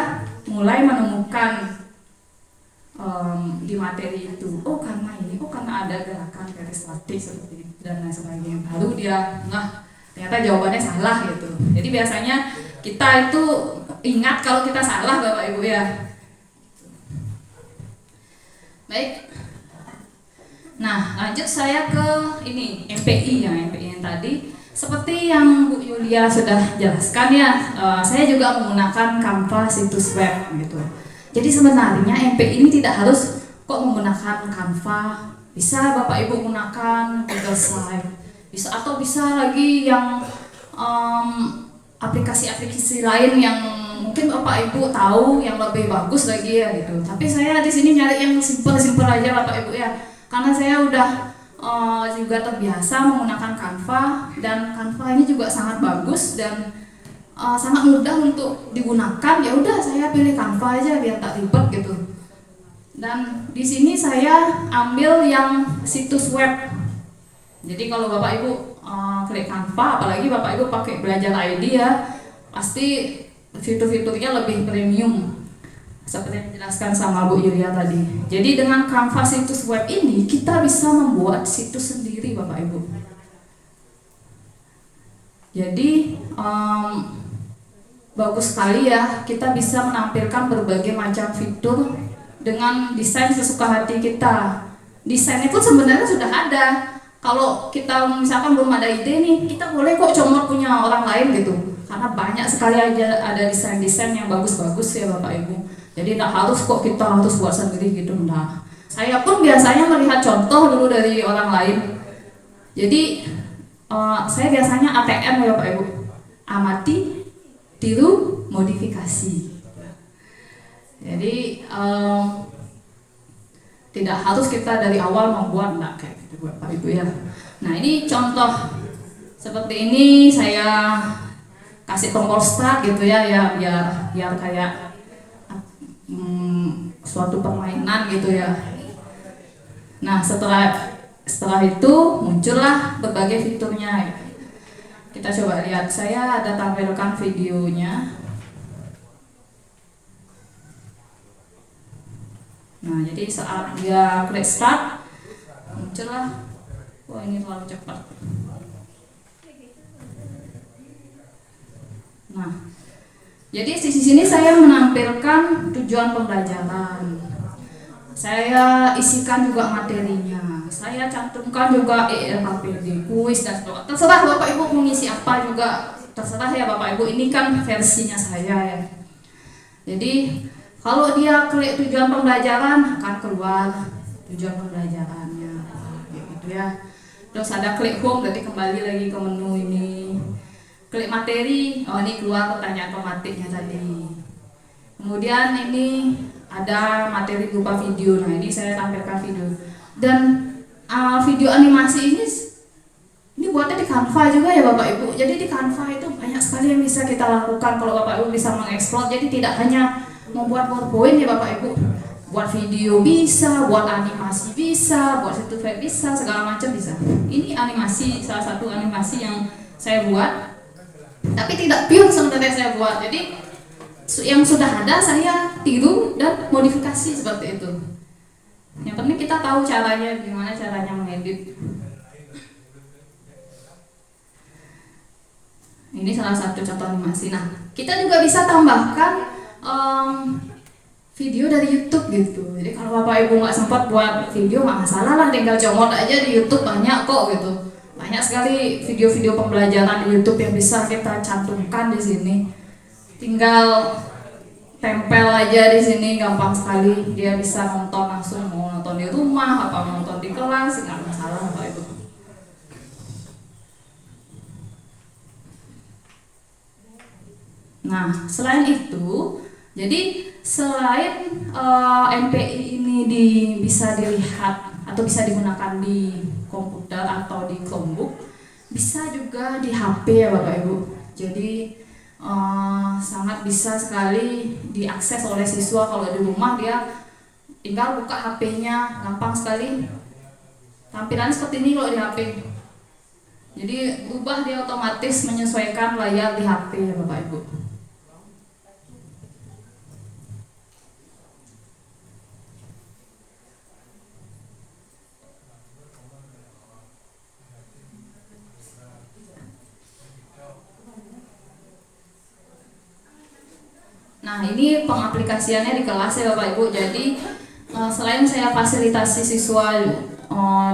mulai menemukan di materi itu. Oh karena ini, oh karena ada gerakan peristatik seperti itu dan lain sebagainya. Baru dia, nah ternyata jawabannya salah gitu. Jadi biasanya kita itu ingat kalau kita salah Bapak Ibu ya. Baik. Nah lanjut saya ke ini MPI yang tadi. Seperti yang Bu Yulia sudah jelaskan ya, saya juga menggunakan Canva situs web gitu. Jadi sebenarnya MPI ini tidak harus kok menggunakan Canva, bisa Bapak Ibu gunakan Google Slide, bisa atau bisa lagi yang aplikasi-aplikasi lain yang mungkin Bapak Ibu tahu yang lebih bagus lagi ya gitu. Tapi saya di sini nyari yang simple aja Bapak Ibu ya, karena saya udah juga terbiasa menggunakan Canva, dan Canva ini juga sangat bagus dan sangat mudah untuk digunakan. Ya udah saya pilih Canva aja biar tak ribet gitu. Dan di sini saya ambil yang situs web. Jadi kalau Bapak Ibu klik Canva, apalagi Bapak Ibu pakai Belajar ID ya, pasti fitur-fiturnya lebih premium seperti yang dijelaskan sama Bu Yulia tadi. Jadi dengan Canva situs web ini kita bisa membuat situs sendiri Bapak Ibu. Jadi bagus sekali ya, kita bisa menampilkan berbagai macam fitur dengan desain sesuka hati kita. Desainnya pun sebenarnya sudah ada. Kalau kita misalkan belum ada ide nih, kita boleh kok comot punya orang lain gitu. Karena banyak sekali aja ada desain-desain yang bagus-bagus ya Bapak Ibu. Jadi tidak harus kok kita harus buat sendiri gitu. Nah, saya pun biasanya melihat contoh dulu dari orang lain. Jadi saya biasanya ATM ya Bapak Ibu, amati, tiru, modifikasi. Jadi tidak harus kita dari awal membuat, enggak kayak gitu Bapak Ibu ya. Nah ini contoh seperti ini saya kasih tombol start gitu ya, biar kayak suatu permainan gitu ya. Nah setelah itu muncullah berbagai fiturnya. Kita coba lihat, saya ada tampilkan videonya. Nah jadi saat dia klik start, muncullah, wah ini terlalu cepat. Nah jadi di sini saya menampilkan tujuan pembelajaran. Saya isikan juga materinya. Saya cantumkan juga ELHPD, kuis dan sebagainya. Terserah Bapak Ibu mengisi apa juga, terserah ya Bapak Ibu. Ini kan versinya saya ya. Jadi kalau dia klik tujuan pembelajaran akan keluar tujuan pembelajarannya, gitu ya. Terus ada klik home, berarti kembali lagi ke menu ini. Klik materi, oh ini keluar pertanyaan pematiknya tadi. Kemudian ini ada materi berupa video. Nah ini saya tampilkan video. Dan video animasi ini buatnya di Canva juga ya Bapak Ibu. Jadi di Canva itu banyak sekali yang bisa kita lakukan kalau Bapak Ibu bisa mengeksplor. Jadi tidak hanya membuat PowerPoint ya Bapak Ibu, buat video bisa, buat animasi bisa, buat situs web bisa, segala macam bisa. Ini animasi, salah satu animasi yang saya buat. Tapi tidak pure sebenarnya saya buat. Jadi yang sudah ada saya tiru dan modifikasi seperti itu. Yang penting kita tahu caranya, gimana caranya mengedit. Ini salah satu contoh animasi. Nah, kita juga bisa tambahkan video dari YouTube gitu. Jadi kalau Bapak Ibu nggak sempat buat video, nggak masalah lah, tinggal comot aja di YouTube, banyak kok gitu. Banyak sekali video-video pembelajaran di YouTube yang bisa kita cantumkan di sini. Tinggal tempel aja di sini, gampang sekali. Dia bisa nonton langsung, mau nonton di rumah, apa mau nonton di kelas, nggak masalah Bapak Ibu. Nah, selain itu, jadi selain MPI ini bisa dilihat atau bisa digunakan di komputer atau di Chromebook, bisa juga di HP ya Bapak Ibu. Jadi sangat bisa sekali diakses oleh siswa. Kalau di rumah dia tinggal buka HP-nya, gampang sekali. Tampilannya seperti ini kalau di HP. Jadi ubah dia otomatis menyesuaikan layar di HP ya Bapak Ibu. Nah, ini pengaplikasiannya di kelas ya Bapak Ibu. Jadi selain saya fasilitasi siswa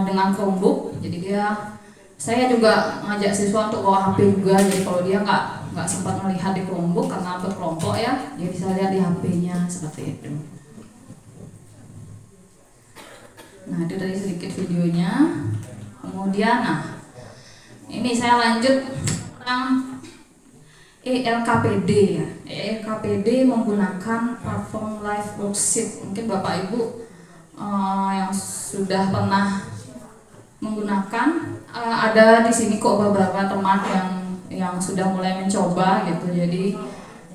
dengan Chromebook, jadi saya juga ngajak siswa untuk bawa HP juga. Jadi kalau dia nggak sempat melihat di Chromebook karena berkelompok ya, dia bisa lihat di HP-nya seperti itu. Nah, itu tadi sedikit videonya. Kemudian, ini saya lanjut tentang ELKPD ya. ELKPD menggunakan platform live worksheet. Mungkin Bapak Ibu yang sudah pernah menggunakan, ada di sini kok beberapa teman yang sudah mulai mencoba gitu. Jadi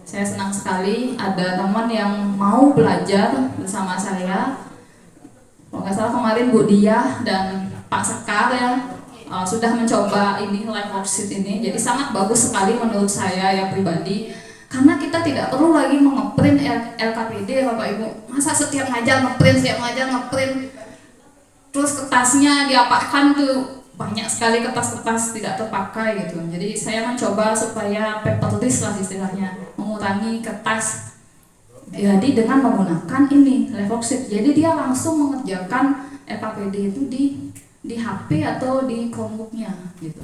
saya senang sekali ada teman yang mau belajar bersama saya. Kalau nggak salah kemarin Bu Diah dan Pak Sekar ya sudah mencoba ini live worksheet ini. Jadi sangat bagus sekali menurut saya ya pribadi, karena kita tidak perlu lagi mengeprint LKPD Bapak Ibu. Masa setiap ngajar ngeprint, terus kertasnya diapakan tuh banyak sekali kertas-kertas tidak terpakai gitu. Jadi saya mencoba supaya paperless lah istilahnya, mengurangi kertas. Jadi dengan menggunakan ini live worksheet, jadi dia langsung mengerjakan LKPD itu di HP atau di Chromebooknya gitu.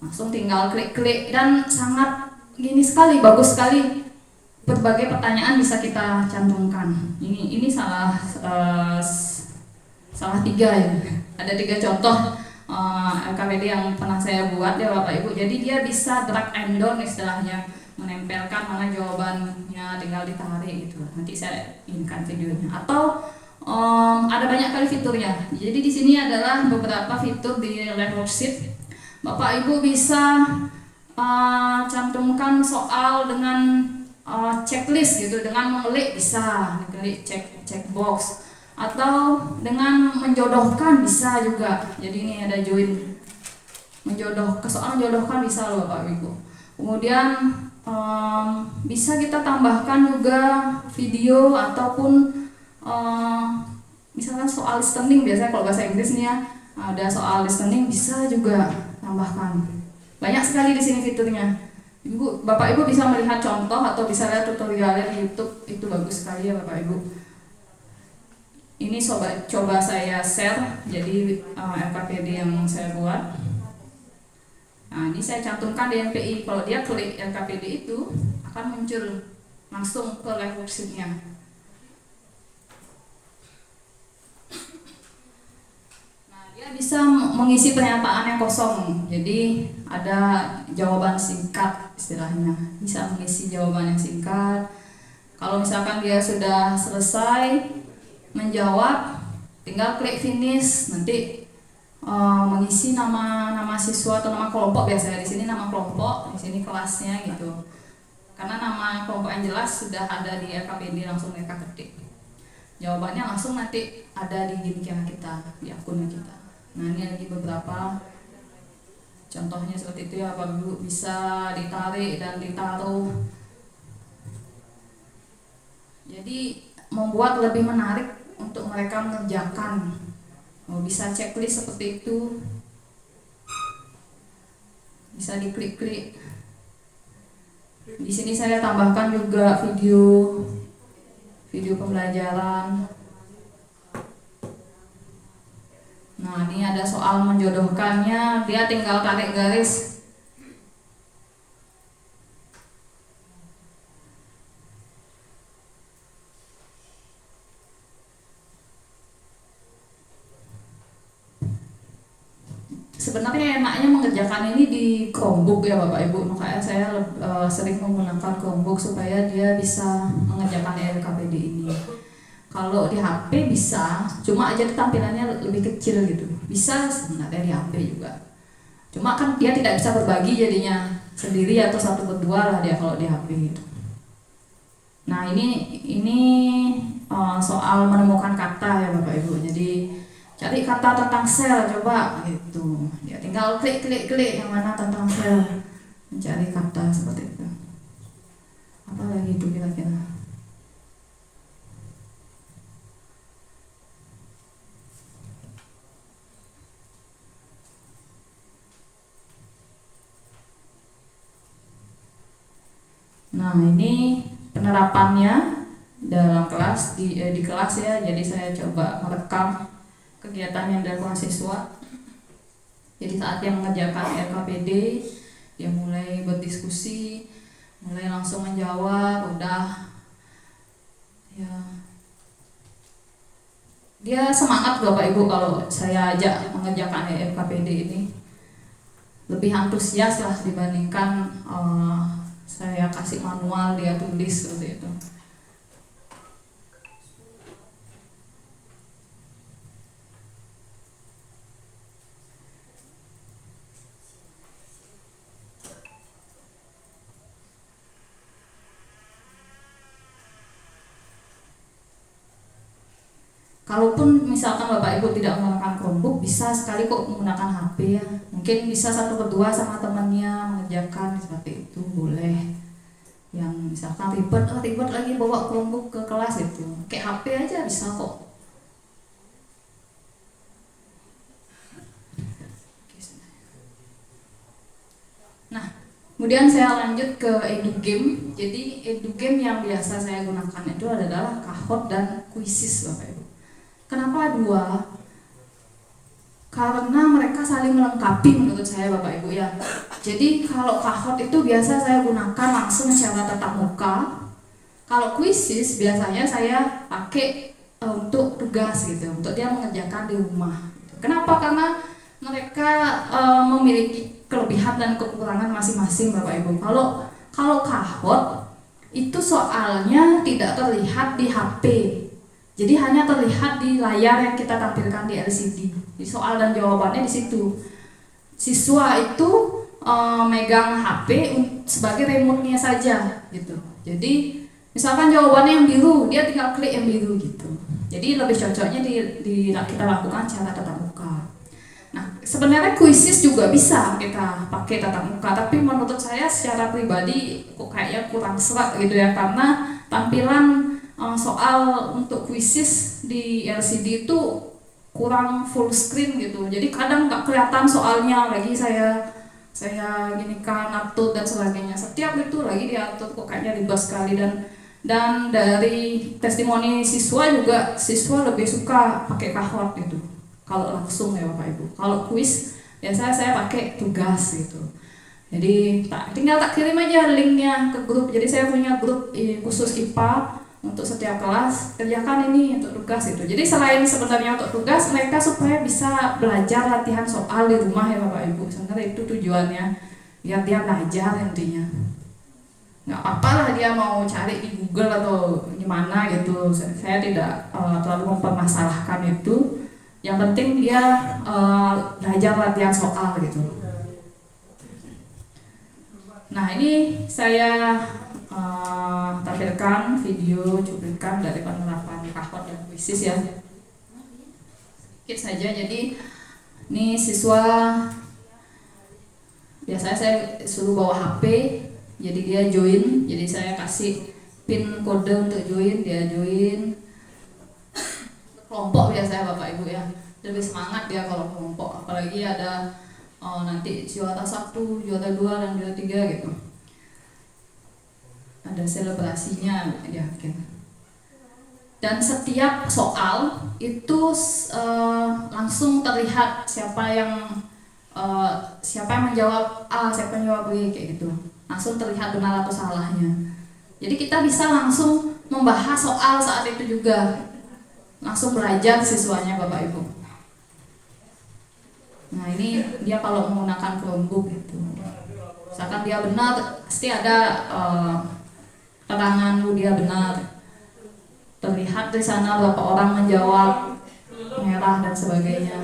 Langsung tinggal klik-klik dan sangat gini sekali, bagus sekali. Berbagai pertanyaan bisa kita cantumkan. Ini salah 3 ya. Ada 3 contoh LKPD yang pernah saya buat ya Bapak Ibu. Jadi dia bisa drag and drop istilahnya, menempelkan mana jawabannya, tinggal ditarik gitu. Nanti saya inkan videonya. Atau ada banyak kali fiturnya. Jadi di sini adalah beberapa fitur di live worksheet. Bapak Ibu bisa cantumkan soal dengan checklist gitu, dengan mengelik bisa, klik checkbox, atau dengan menjodohkan bisa juga. Jadi ini ada join, soal menjodohkan bisa loh Bapak Ibu. Kemudian bisa kita tambahkan juga video ataupun misalkan soal listening, biasanya kalau bahasa Inggris nih ya, ada soal listening bisa juga tambahkan. Banyak sekali di sini fiturnya. Bapak Ibu bisa melihat contoh atau bisa lihat tutorialnya di YouTube, itu bagus sekali ya Bapak Ibu. Ini coba saya share, jadi LKPD yang saya buat. Nah, ini saya cantumkan di NPI. Kalau dia klik LKPD itu akan muncul langsung ke live worksheet-nya. Bisa mengisi pernyataan yang kosong, jadi ada jawaban singkat istilahnya, bisa mengisi jawaban yang singkat. Kalau misalkan dia sudah selesai menjawab, tinggal klik finish, nanti mengisi nama siswa atau nama kelompok. Biasanya di sini nama kelompok, di sini kelasnya gitu, karena nama kelompok yang jelas sudah ada di LKPD, langsung mereka ketik jawabannya, langsung nanti ada di gimmicknya kita, di akunnya kita. Nah, ini lagi beberapa contohnya seperti itu ya Bapak Ibu, bisa ditarik dan ditaruh. Jadi membuat lebih menarik untuk mereka mengerjakan. Bisa checklist seperti itu, bisa diklik-klik. Di sini saya tambahkan juga video pembelajaran. Nah, ini ada soal menjodohkannya, dia tinggal tarik garis. Sebenarnya enaknya mengerjakan ini di Chromebook ya Bapak Ibu, makanya saya sering menggunakan Chromebook supaya dia bisa mengerjakan LKPD ini. Kalau di HP bisa, cuma aja tampilannya lebih kecil gitu. Bisa sebenarnya di HP juga. Cuma kan dia tidak bisa berbagi jadinya. sendiri atau satu berdua lah dia kalau di HP gitu. Nah ini soal menemukan kata ya Bapak Ibu. Jadi cari kata tentang sel coba gitu. Ya tinggal klik yang mana tentang sel, mencari kata seperti itu. Apa lagi itu kira-kira? Nah ini penerapannya dalam kelas di kelas ya. Jadi saya coba merekam kegiatan yang dilakukan siswa. Jadi saat yang mengerjakan RKPD, dia mulai berdiskusi, mulai langsung menjawab, udah ya dia semangat Bapak Ibu kalau saya ajak mengerjakan RKPD ini. Lebih antusias lah dibandingkan saya kasih manual dia tulis seperti itu. Kalaupun misalkan Bapak Ibu tidak menggunakan Chromebook, bisa sekali kok menggunakan HP ya. Mungkin bisa satu berdua sama temannya mengerjakan seperti itu, boleh. Yang misalkan ribet lagi bawa Chromebook ke kelas itu, kayak HP aja bisa kok. Nah, kemudian saya lanjut ke EduGame. Jadi EduGame yang biasa saya gunakan itu adalah Kahoot dan Quizizz Bapak Ibu. Kenapa dua? Karena mereka saling melengkapi menurut saya Bapak Ibu ya. Jadi kalau Kahoot itu biasa saya gunakan langsung secara tatap muka. Kalau Quizizz biasanya saya pakai untuk tugas gitu, untuk dia mengerjakan di rumah. Kenapa? Karena mereka memiliki kelebihan dan kekurangan masing-masing Bapak Ibu. Kalau Kahoot itu soalnya tidak terlihat di HP. Jadi hanya terlihat di layar yang kita tampilkan di LCD. Di soal dan jawabannya di situ. Siswa itu megang HP sebagai remote-nya saja gitu. Jadi misalkan jawabannya yang biru, dia tinggal klik yang biru gitu. Jadi lebih cocoknya kita lakukan secara tatap muka. Nah, sebenarnya Quizizz juga bisa kita pakai tatap muka, tapi menurut saya secara pribadi kok kayaknya kurang serak gitu ya, karena tampilan soal untuk Quizizz di LCD itu kurang full screen gitu. Jadi kadang nggak kelihatan soalnya, lagi saya gini kan atur dan sebagainya. Setiap itu lagi diatur kok kayaknya ribet sekali, dan dari testimoni siswa juga siswa lebih suka pakai Kahoot gitu. Kalau langsung ya Bapak Ibu. Kalau quiz biasanya saya pakai tugas gitu. Jadi tinggal tak kirim aja linknya ke grup. Jadi saya punya grup khusus IPA untuk setiap kelas, kerjakan ini untuk tugas itu. Jadi selain sebenarnya untuk tugas, mereka supaya bisa belajar latihan soal di rumah ya Bapak Ibu. Sebenarnya itu tujuannya, biar dia belajar intinya. Nggak apa-apa lah dia mau cari di Google atau gimana gitu. Saya tidak terlalu mempermasalahkan itu. Yang penting dia belajar latihan soal gitu. Nah ini saya tampilkan video cuplikan dari penerapan Kahoot dan Quizizz ya. Sedikit saja. Jadi ini siswa biasanya saya suruh bawa HP, jadi dia join. Jadi saya kasih pin kode untuk join, dia join. Kelompok biasanya Bapak Ibu ya, lebih semangat dia kalau kelompok. Apalagi ada nanti juara 1, juara 2 dan juara 3 gitu. Ada selebrasinya ya gitu. Dan setiap soal itu langsung terlihat siapa yang menjawab A, siapa yang menjawab B kayak gitu. Langsung terlihat benar atau salahnya. Jadi kita bisa langsung membahas soal saat itu juga. Langsung belajar siswanya Bapak Ibu. Nah ini dia kalau menggunakan Chromebook gitu. Misalkan dia benar, pasti ada keterangan dia benar. Terlihat di sana berapa orang menjawab, merah dan sebagainya.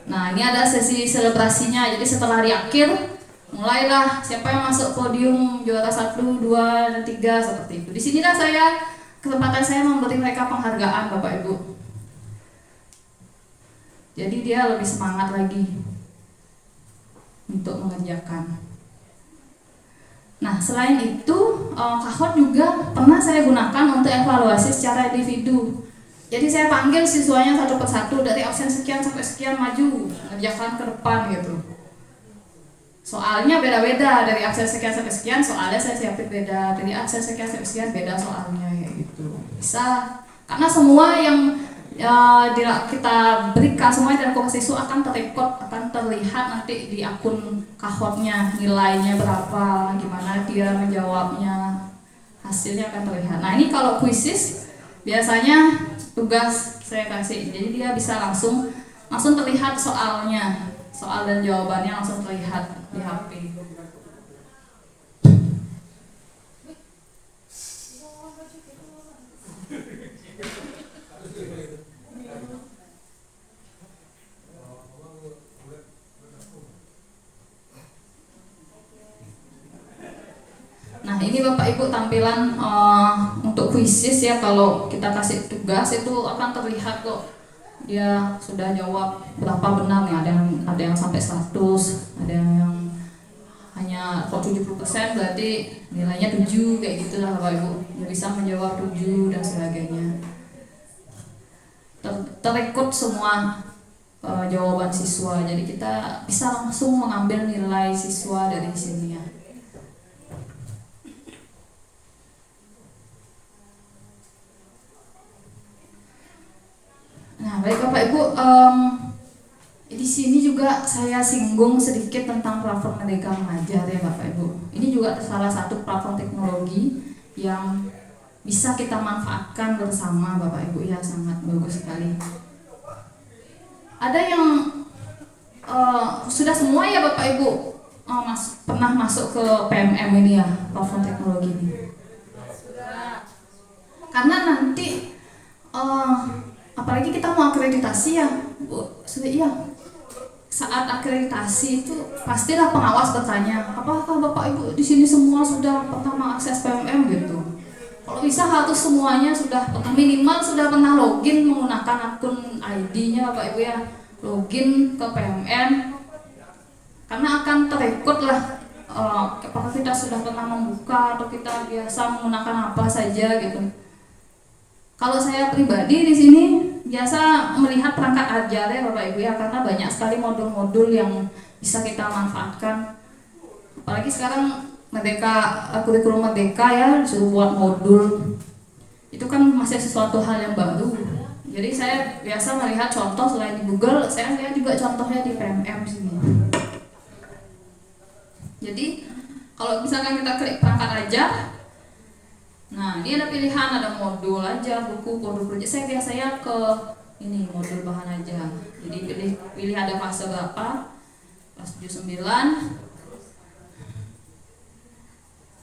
Nah ini ada sesi selebrasinya. Jadi setelah di akhir mulailah siapa yang masuk podium juara 1, 2, dan 3 seperti itu. Disinilah kesempatan saya memberi mereka penghargaan Bapak Ibu. Jadi dia lebih semangat lagi untuk mengerjakan. Nah, selain itu, Kahot juga pernah saya gunakan untuk evaluasi secara individu. Jadi saya panggil siswanya satu persatu dari absen sekian sampai sekian maju, mengerjakan ke depan gitu. Soalnya beda-beda, dari absen sekian sampai sekian soalnya saya siapin beda, dari absen sekian sampai sekian beda soalnya kayak gitu. Bisa, karena semua yang kita berikan semua dan siswa akan terrekod, akan terlihat nanti di akun Kahotnya, nilainya berapa, gimana dia menjawabnya, hasilnya akan terlihat. Nah ini kalau kuisis biasanya tugas saya kasih, jadi dia bisa langsung terlihat soalnya, soal dan jawabannya langsung terlihat di HP. Nah ini Bapak Ibu tampilan untuk kuisis ya, kalau kita kasih tugas itu akan terlihat kok dia sudah jawab berapa benar nih, ada yang sampai 100, ada yang hanya 70%, berarti nilainya 7 kayak gitu lah Bapak Ibu. Dia bisa menjawab 7 dan sebagainya. Terrekod semua jawaban siswa, jadi kita bisa langsung mengambil nilai siswa dari sini ya. Nah, baik Bapak Ibu, di sini juga saya singgung sedikit tentang platform Merdeka Mengajar ya Bapak Ibu. Ini juga salah satu platform teknologi yang bisa kita manfaatkan bersama Bapak Ibu ya, sangat bagus sekali. Ada yang sudah semua ya Bapak Ibu pernah masuk ke PMM ini ya, platform teknologi ini. Karena nanti apalagi kita mau akreditasi ya, Bu, sudah iya. Saat akreditasi itu pastilah pengawas bertanya, apakah Bapak Ibu di sini semua sudah pernah mengakses PMM gitu. Kalau bisa harus semuanya sudah minimal sudah pernah login menggunakan akun ID-nya Bapak Ibu ya, login ke PMM. Karena akan terekod lah apakah kita sudah pernah membuka atau kita biasa menggunakan apa saja gitu. Kalau saya pribadi di sini biasa melihat perangkat ajar ya Bapak Ibu ya, karena banyak sekali modul-modul yang bisa kita manfaatkan. Apalagi sekarang kurikulum Merdeka ya, disuruh buat modul. Itu kan masih sesuatu hal yang baru. Jadi saya biasa melihat contoh selain di Google, saya lihat juga contohnya di PMM sini. Jadi kalau misalkan kita klik perangkat ajar, nah, ini ada pilihan, ada modul aja, buku, kode proyek. Saya biasanya ke ini modul bahan aja. Jadi pilih ada fase berapa, kelas 79.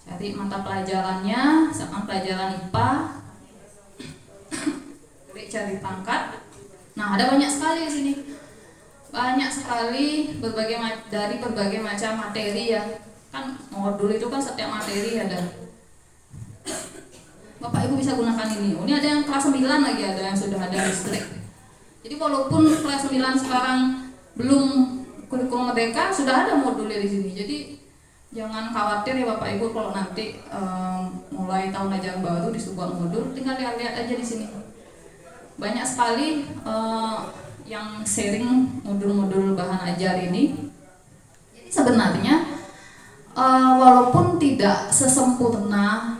Cari mata pelajarannya, sama pelajaran IPA. Klik cari pangkat. Nah, ada banyak sekali di sini. Banyak sekali dari berbagai macam materi ya. Kan modul itu kan setiap materi ada. Bapak Ibu bisa gunakan ini. Ini ada yang kelas 9 lagi, ada yang sudah ada listrik. Jadi walaupun kelas 9 sekarang belum kurikulum Merdeka, sudah ada modulnya di sini. Jadi jangan khawatir ya Bapak Ibu kalau nanti mulai tahun ajaran baru di sebuah modul, tinggal lihat aja di sini. Banyak sekali yang sharing modul-modul bahan ajar ini. Jadi sebenarnya walaupun tidak sesempurna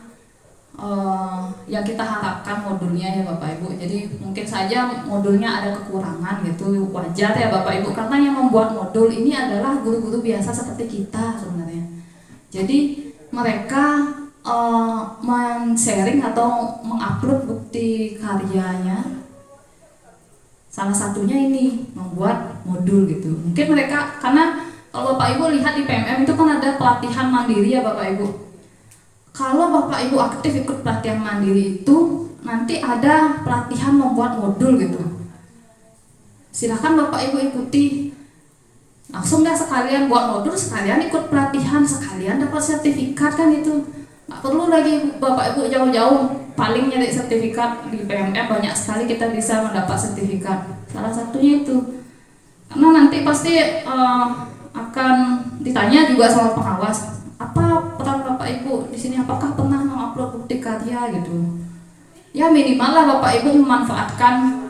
yang kita harapkan modulnya ya Bapak Ibu, jadi mungkin saja modulnya ada kekurangan gitu, wajar ya Bapak Ibu, karena yang membuat modul ini adalah guru-guru biasa seperti kita sebenarnya. Jadi mereka men-sharing atau mengupload bukti karyanya, salah satunya ini membuat modul gitu. Mungkin mereka, karena kalau Bapak Ibu lihat di PMM itu kan ada pelatihan mandiri ya Bapak Ibu. Kalau Bapak Ibu aktif ikut pelatihan mandiri itu, nanti ada pelatihan membuat modul gitu. Silakan Bapak Ibu ikuti. langsung dah sekalian buat modul, sekalian ikut pelatihan, sekalian dapat sertifikat kan itu. Nggak perlu lagi Bapak Ibu jauh-jauh, paling nyari sertifikat di PMM banyak sekali kita bisa mendapat sertifikat. Salah satunya itu. Karena nanti pasti akan ditanya juga sama pengawas, apa peran Bapak Ibu di sini, apakah pernah mengupload bukti karya gitu. Ya minimal lah Bapak Ibu memanfaatkan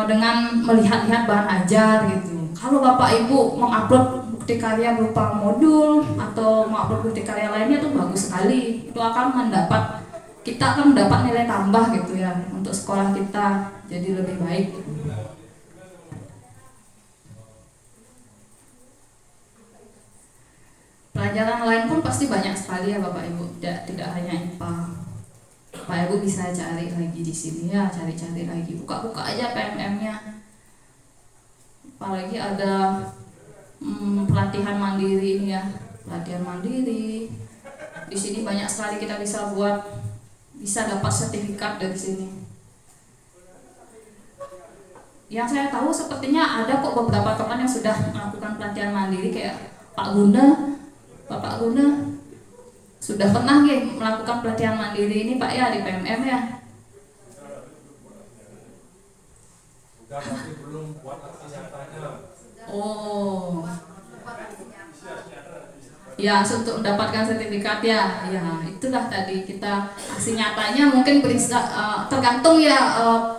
dengan melihat-lihat bahan ajar gitu. Kalau Bapak Ibu mengupload bukti karya berupa modul atau mengupload bukti karya lainnya itu bagus sekali. Itu kita akan mendapat nilai tambah gitu ya untuk sekolah kita jadi lebih baik. Pelajaran lain pun pasti banyak sekali ya Bapak Ibu, tidak hanya IPA. Bapak Ibu bisa cari lagi di sini ya, cari-cari lagi, buka-buka aja PMM-nya. Apalagi ada pelatihan mandiri ini ya, pelatihan mandiri. Di sini banyak sekali kita bisa dapat sertifikat dari sini. Yang saya tahu sepertinya ada kok beberapa teman yang sudah melakukan pelatihan mandiri kayak Pak Gunda. Bapak Guna sudah pernah melakukan pelatihan mandiri ini Pak ya di PMM ya? Tapi belum buat aksi nyatanya. Oh. Ya, untuk mendapatkan sertifikat ya. Ya, itulah tadi kita aksi nyatanya mungkin tergantung ya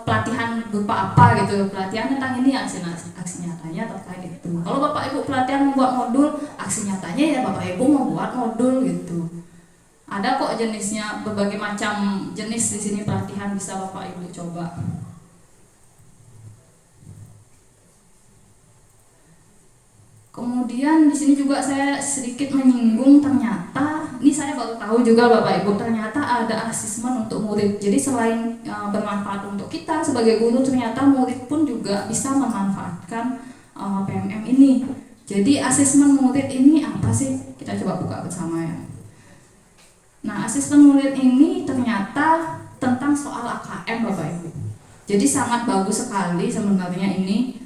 pelatihan berupa apa gitu. Pelatihan tentang ini aksi nyatanya terkait itu. Kalau Bapak Ibu pelatihan membuat modul, aksi nyatanya ya Bapak Ibu membuat modul gitu. Ada kok jenisnya, berbagai macam jenis di sini pelatihan bisa Bapak Ibu coba. Kemudian di sini juga saya sedikit menyinggung, ternyata ini saya baru tahu juga Bapak Ibu, ternyata ada asesmen untuk murid. Jadi selain bermanfaat untuk kita sebagai guru, ternyata murid pun juga bisa memanfaatkan PMM ini. Jadi asesmen murid ini apa sih? Kita coba buka bersama ya. Nah, asesmen murid ini ternyata tentang soal AKM Bapak Ibu. Jadi sangat bagus sekali sebenarnya ini.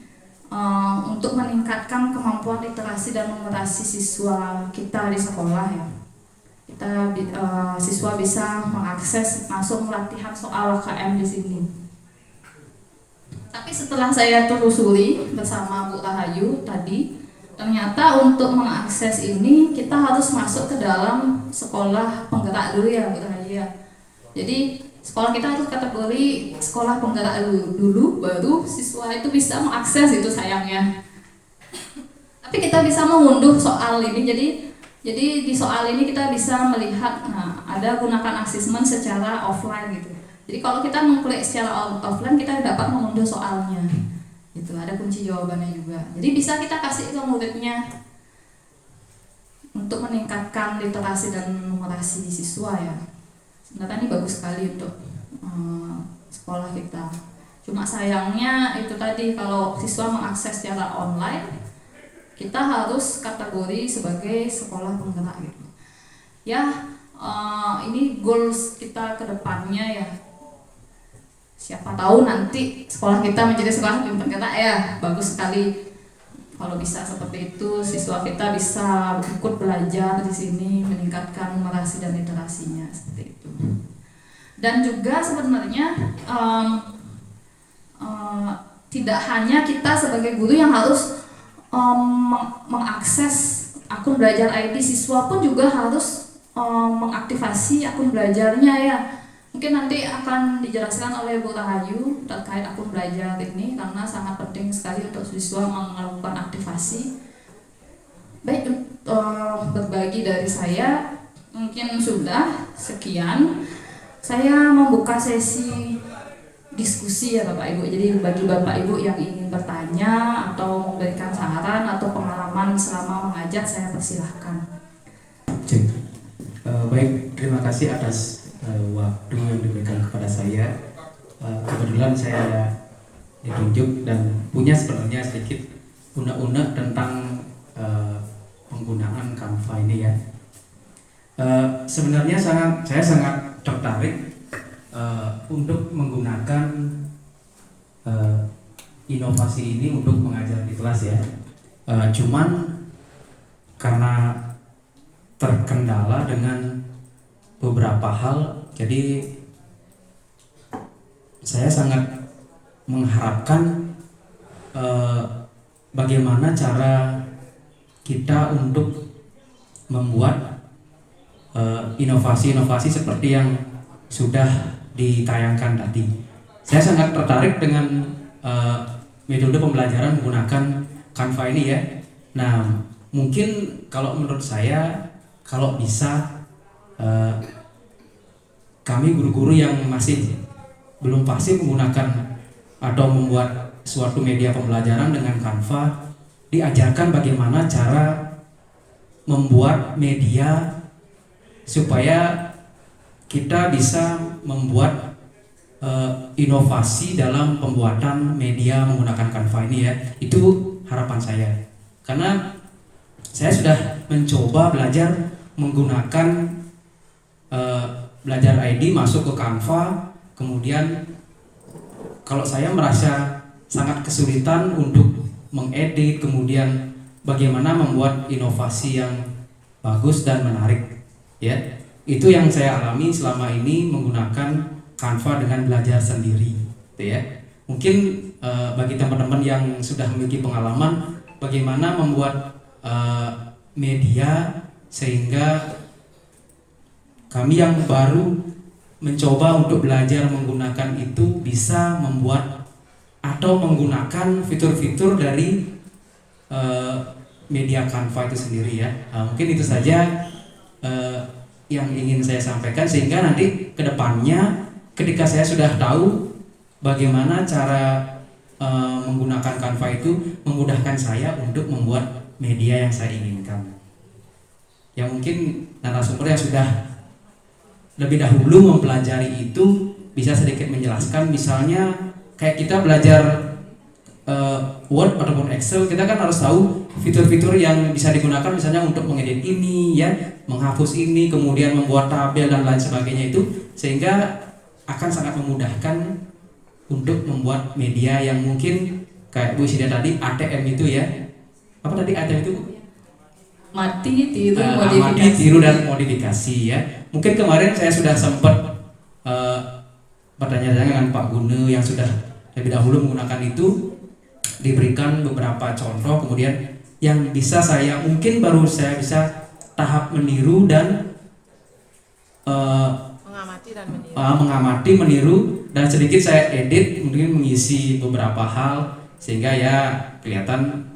Untuk meningkatkan kemampuan literasi dan numerasi siswa kita di sekolah ya. Siswa bisa mengakses langsung latihan soal KM di sini. Tapi setelah saya telusuri bersama Bu Rahayu tadi, ternyata untuk mengakses ini kita harus masuk ke dalam sekolah penggerak dulu ya Bu Rahayu ya. Jadi sekolah kita harus kategori sekolah penggerak dulu, baru siswa itu bisa mengakses itu sayangnya. Tapi kita bisa mengunduh soal ini, jadi di soal ini kita bisa melihat, ada gunakan asesmen secara offline gitu. Jadi kalau kita mengklik secara offline kita dapat mengunduh soalnya. Itu ada kunci jawabannya juga. Jadi bisa kita kasih ke muridnya untuk meningkatkan literasi dan numerasi siswa ya. Sebenarnya ini bagus sekali untuk sekolah kita. Cuma sayangnya itu tadi, kalau siswa mengakses secara online, kita harus kategori sebagai sekolah penggerak gitu. Ya, ini goals kita ke depannya ya. Siapa tahu nanti sekolah kita menjadi sekolah yang penggerak ya, bagus sekali. Kalau bisa seperti itu, siswa kita bisa ikut belajar di sini, meningkatkan numerasi dan literasinya seperti itu. Dan juga sebenarnya tidak hanya kita sebagai guru yang harus mengakses akun belajar ID, siswa pun juga harus mengaktifasi akun belajarnya ya. Mungkin nanti akan dijelaskan oleh Bu Rahayu terkait akun belajar ini, karena sangat penting sekali untuk siswa melakukan aktivasi. Baik, berbagi dari saya mungkin sudah sekian. Saya membuka sesi diskusi ya Bapak Ibu. Jadi bagi Bapak Ibu yang ingin bertanya atau memberikan saran atau pengalaman selama mengajar, saya persilahkan. Baik, terima kasih atas waktu yang diberikan kepada saya. Kebetulan saya ditunjuk dan punya sebenarnya sedikit unek-unek tentang penggunaan Canva ini ya. Sebenarnya saya sangat tertarik untuk menggunakan inovasi ini untuk mengajar di kelas ya. Cuman karena terkendala dengan beberapa hal, jadi saya sangat mengharapkan bagaimana cara kita untuk membuat inovasi-inovasi seperti yang sudah ditayangkan tadi. Saya sangat tertarik dengan metode pembelajaran menggunakan Canva ini ya. Nah, mungkin kalau menurut saya, kalau bisa kami guru-guru yang masih belum pasti menggunakan atau membuat suatu media pembelajaran dengan Canva, diajarkan bagaimana cara membuat media supaya kita bisa membuat inovasi dalam pembuatan media menggunakan Canva ini ya. Itu harapan saya, karena saya sudah mencoba belajar menggunakan belajar ID masuk ke Canva, kemudian kalau saya merasa sangat kesulitan untuk mengedit, kemudian bagaimana membuat inovasi yang bagus dan menarik ya. Itu yang saya alami selama ini menggunakan Canva dengan belajar sendiri gitu ya. Mungkin bagi teman-teman yang sudah memiliki pengalaman bagaimana membuat media sehingga kami yang baru mencoba untuk belajar menggunakan itu bisa membuat atau menggunakan fitur-fitur dari media Canva itu sendiri ya. Mungkin itu saja yang ingin saya sampaikan, sehingga nanti kedepannya ketika saya sudah tahu bagaimana cara menggunakan Canva itu memudahkan saya untuk membuat media yang saya inginkan. Yang mungkin narasumber yang sudah lebih dahulu mempelajari itu bisa sedikit menjelaskan, misalnya kayak kita belajar Word ataupun Excel, kita kan harus tahu fitur-fitur yang bisa digunakan misalnya untuk mengedit ini ya, menghapus ini, kemudian membuat tabel dan lain sebagainya itu, sehingga akan sangat memudahkan untuk membuat media yang mungkin kayak Bu Sida tadi ATM itu ya. Apa tadi ATM itu Bu? Mati, tiru, Amati, modifikasi. tiru dan modifikasi ya. Mungkin kemarin saya sudah sempat bertanya-tanya dengan Pak Gune yang sudah lebih dahulu menggunakan itu, diberikan beberapa contoh, kemudian yang bisa saya mungkin baru saya bisa tahap meniru dan mengamati, meniru, dan sedikit saya edit, mungkin mengisi beberapa hal sehingga ya kelihatan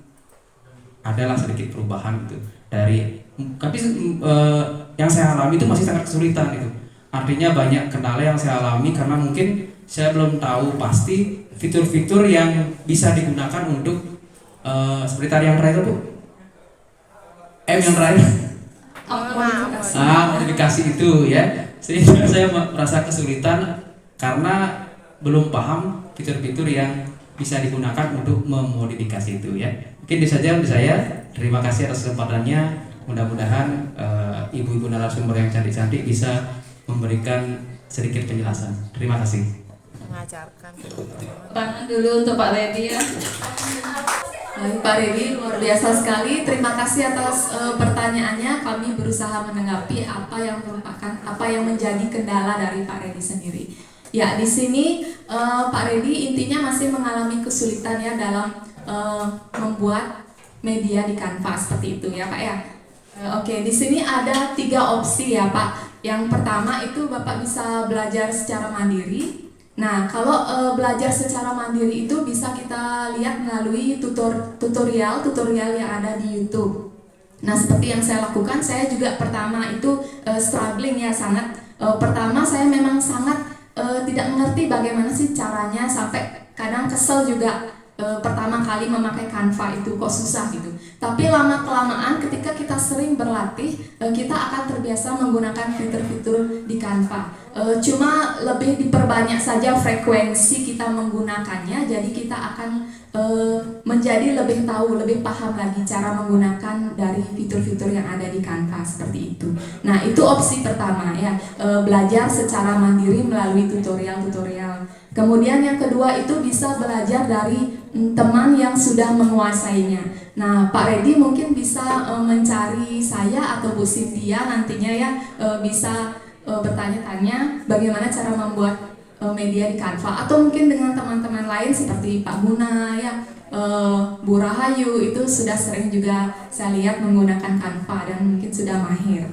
adalah sedikit perubahan gitu dari. Tapi yang saya alami itu masih sangat kesulitan itu. Artinya banyak kendala yang saya alami karena mungkin saya belum tahu pasti fitur-fitur yang bisa digunakan untuk seperti tadi yang terakhir Bu, yang terakhir modifikasi itu ya, sehingga saya merasa kesulitan karena belum paham fitur-fitur yang bisa digunakan untuk memodifikasi itu ya. Mungkin itu saja dari saya. Terima kasih atas kesempatannya. Mudah-mudahan ibu-ibu narasumber yang cantik-cantik bisa memberikan sedikit penjelasan. Terima kasih. Mengajarkan. Tangan dulu untuk Pak Reddy ya. Baik, Pak Reddy, luar biasa sekali. Terima kasih atas pertanyaannya. Kami berusaha menanggapi apa yang menjadi kendala dari Pak Reddy sendiri. Ya, di sini Pak Reddy intinya masih mengalami kesulitan ya dalam membuat media di Canva seperti itu ya Pak ya. Oke, di sini ada 3 opsi ya Pak. Yang pertama itu Bapak bisa belajar secara mandiri. Nah, kalau belajar secara mandiri itu bisa kita lihat melalui tutorial yang ada di YouTube. Nah, seperti yang saya lakukan, saya juga pertama itu struggling ya sangat. Pertama saya memang sangat tidak mengerti bagaimana sih caranya, sampai kadang kesel juga pertama kali memakai Canva itu kok susah gitu. Tapi lama-kelamaan ketika kita sering berlatih, kita akan terbiasa menggunakan fitur-fitur di Canva. Cuma lebih diperbanyak saja frekuensi kita menggunakannya, jadi kita akan menjadi lebih tahu, lebih paham lagi cara menggunakan dari fitur-fitur yang ada di Canva seperti itu. Nah, itu opsi pertama ya, belajar secara mandiri melalui tutorial-tutorial. Kemudian yang kedua itu bisa belajar dari teman yang sudah menguasainya. Nah, Pak Redi mungkin bisa mencari saya atau Bu Cynthia nantinya ya, bisa bertanya-tanya bagaimana cara membuat media di Canva, atau mungkin dengan teman-teman lain seperti Pak Guna ya, Bu Rahayu itu sudah sering juga saya lihat menggunakan Canva dan mungkin sudah mahir.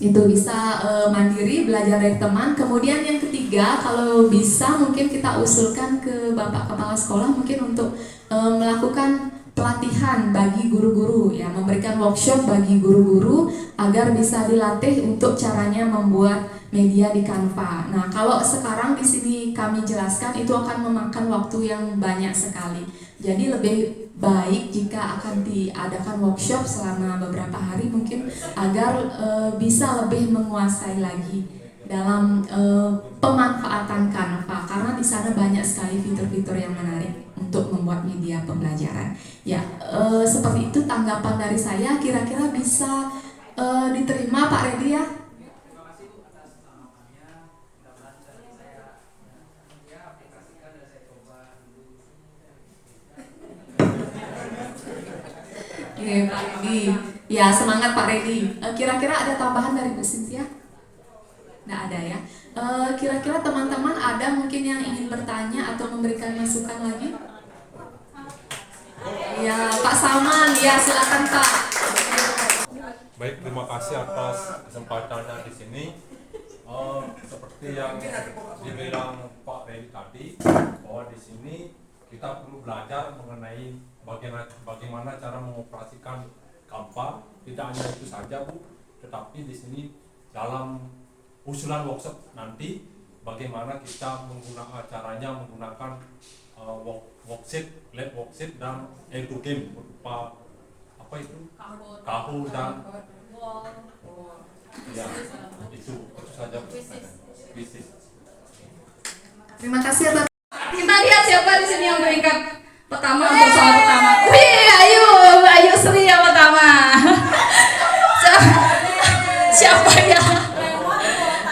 Itu bisa mandiri belajar dari teman. Kemudian yang ketiga, kalau bisa mungkin kita usulkan ke Bapak Kepala Sekolah mungkin untuk melakukan pelatihan bagi guru-guru ya, memberikan workshop bagi guru-guru agar bisa dilatih untuk caranya membuat media di Canva. Nah, kalau sekarang di sini kami jelaskan itu akan memakan waktu yang banyak sekali. Jadi lebih baik jika akan diadakan workshop selama beberapa hari mungkin agar bisa lebih menguasai lagi dalam pemanfaatan Canva, karena di sana banyak sekali fitur-fitur yang menarik untuk membuat media pembelajaran. Ya, seperti itu tanggapan dari saya. Kira-kira bisa diterima Pak Redi ya? Oke, Pak Redi. Ya, semangat Pak Redi. Kira-kira ada tambahan dari Bu Cynthia? Nggak ada ya. Kira-kira teman-teman ada mungkin yang ingin bertanya atau memberikan masukan lagi? Ya, Pak Salman, ya silakan Pak. Baik, terima kasih atas kesempatannya di sini. Seperti yang dibilang Pak Redi tadi, bahwa di sini kita perlu belajar mengenai bagaimana cara mengoperasikan Canva. Tidak hanya itu saja Bu, tetapi di sini dalam usulan workshop nanti bagaimana kita caranya menggunakan worksheet, lab worksheet dan edu game berupa apa itu? Kahoot dan ya itu saja. Terima kasih atas. Kita lihat siapa di sini yang peringkat pertama untuk soal pertama. Wih, Ayu Sri yang pertama. Siapa ya?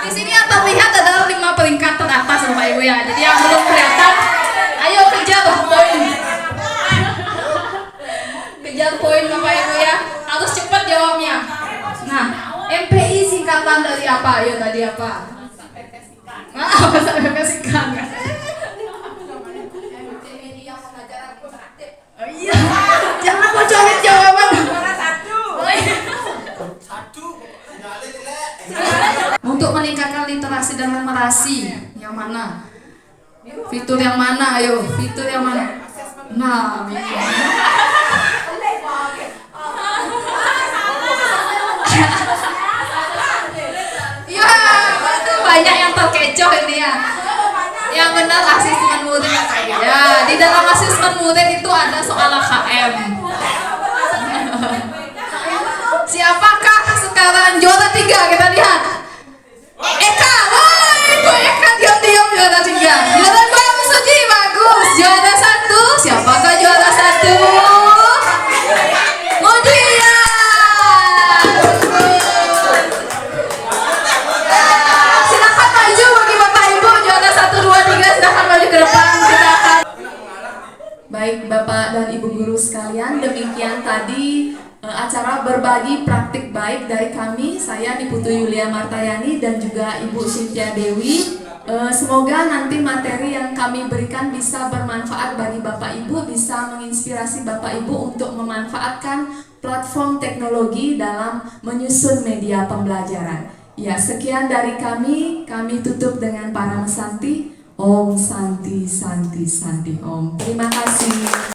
Di sini yang terlihat adalah 5 peringkat teratas Bapak Ibu ya. Jadi yang belum kelihatan, ayo kejar poin. Kejar poin Bapak Ibu ya. Harus cepat jawabnya. Nah, MPI singkatan dari apa? Ayo tadi apa? Sampai kesikan. Oh iya, jangan bocorin jawaban. Untuk meningkatkan literasi dan numerasi, yang mana? Fitur yang mana? Ayo, fitur yang mana? Nah, ya, itu banyak yang terkecoh ini ya. Yang benar asesmen murid ya. Di dalam asesmen murid itu ada soal AKM. Siapakah sekarang juara 3? Kita lihat. Eka, woi, Bu Eka diam-diam juara 3. Juara 2 Bu Suji, bagus. Juara 1, siapakah juara 1? Mudia. Silakan maju bagi Bapak Ibu juara 1, 2, 3, silakan maju ke depan. Kita akan. Baik Bapak dan Ibu guru sekalian, demikian tadi acara berbagi praktik baik dari kami, saya Niputu Yulia Martayani dan juga Ibu Cynthia Dewi. Semoga nanti materi yang kami berikan bisa bermanfaat bagi Bapak Ibu, bisa menginspirasi Bapak Ibu untuk memanfaatkan platform teknologi dalam menyusun media pembelajaran. Ya, sekian dari kami tutup dengan para mesanti. Om Santi Santi Santi Om. Terima kasih.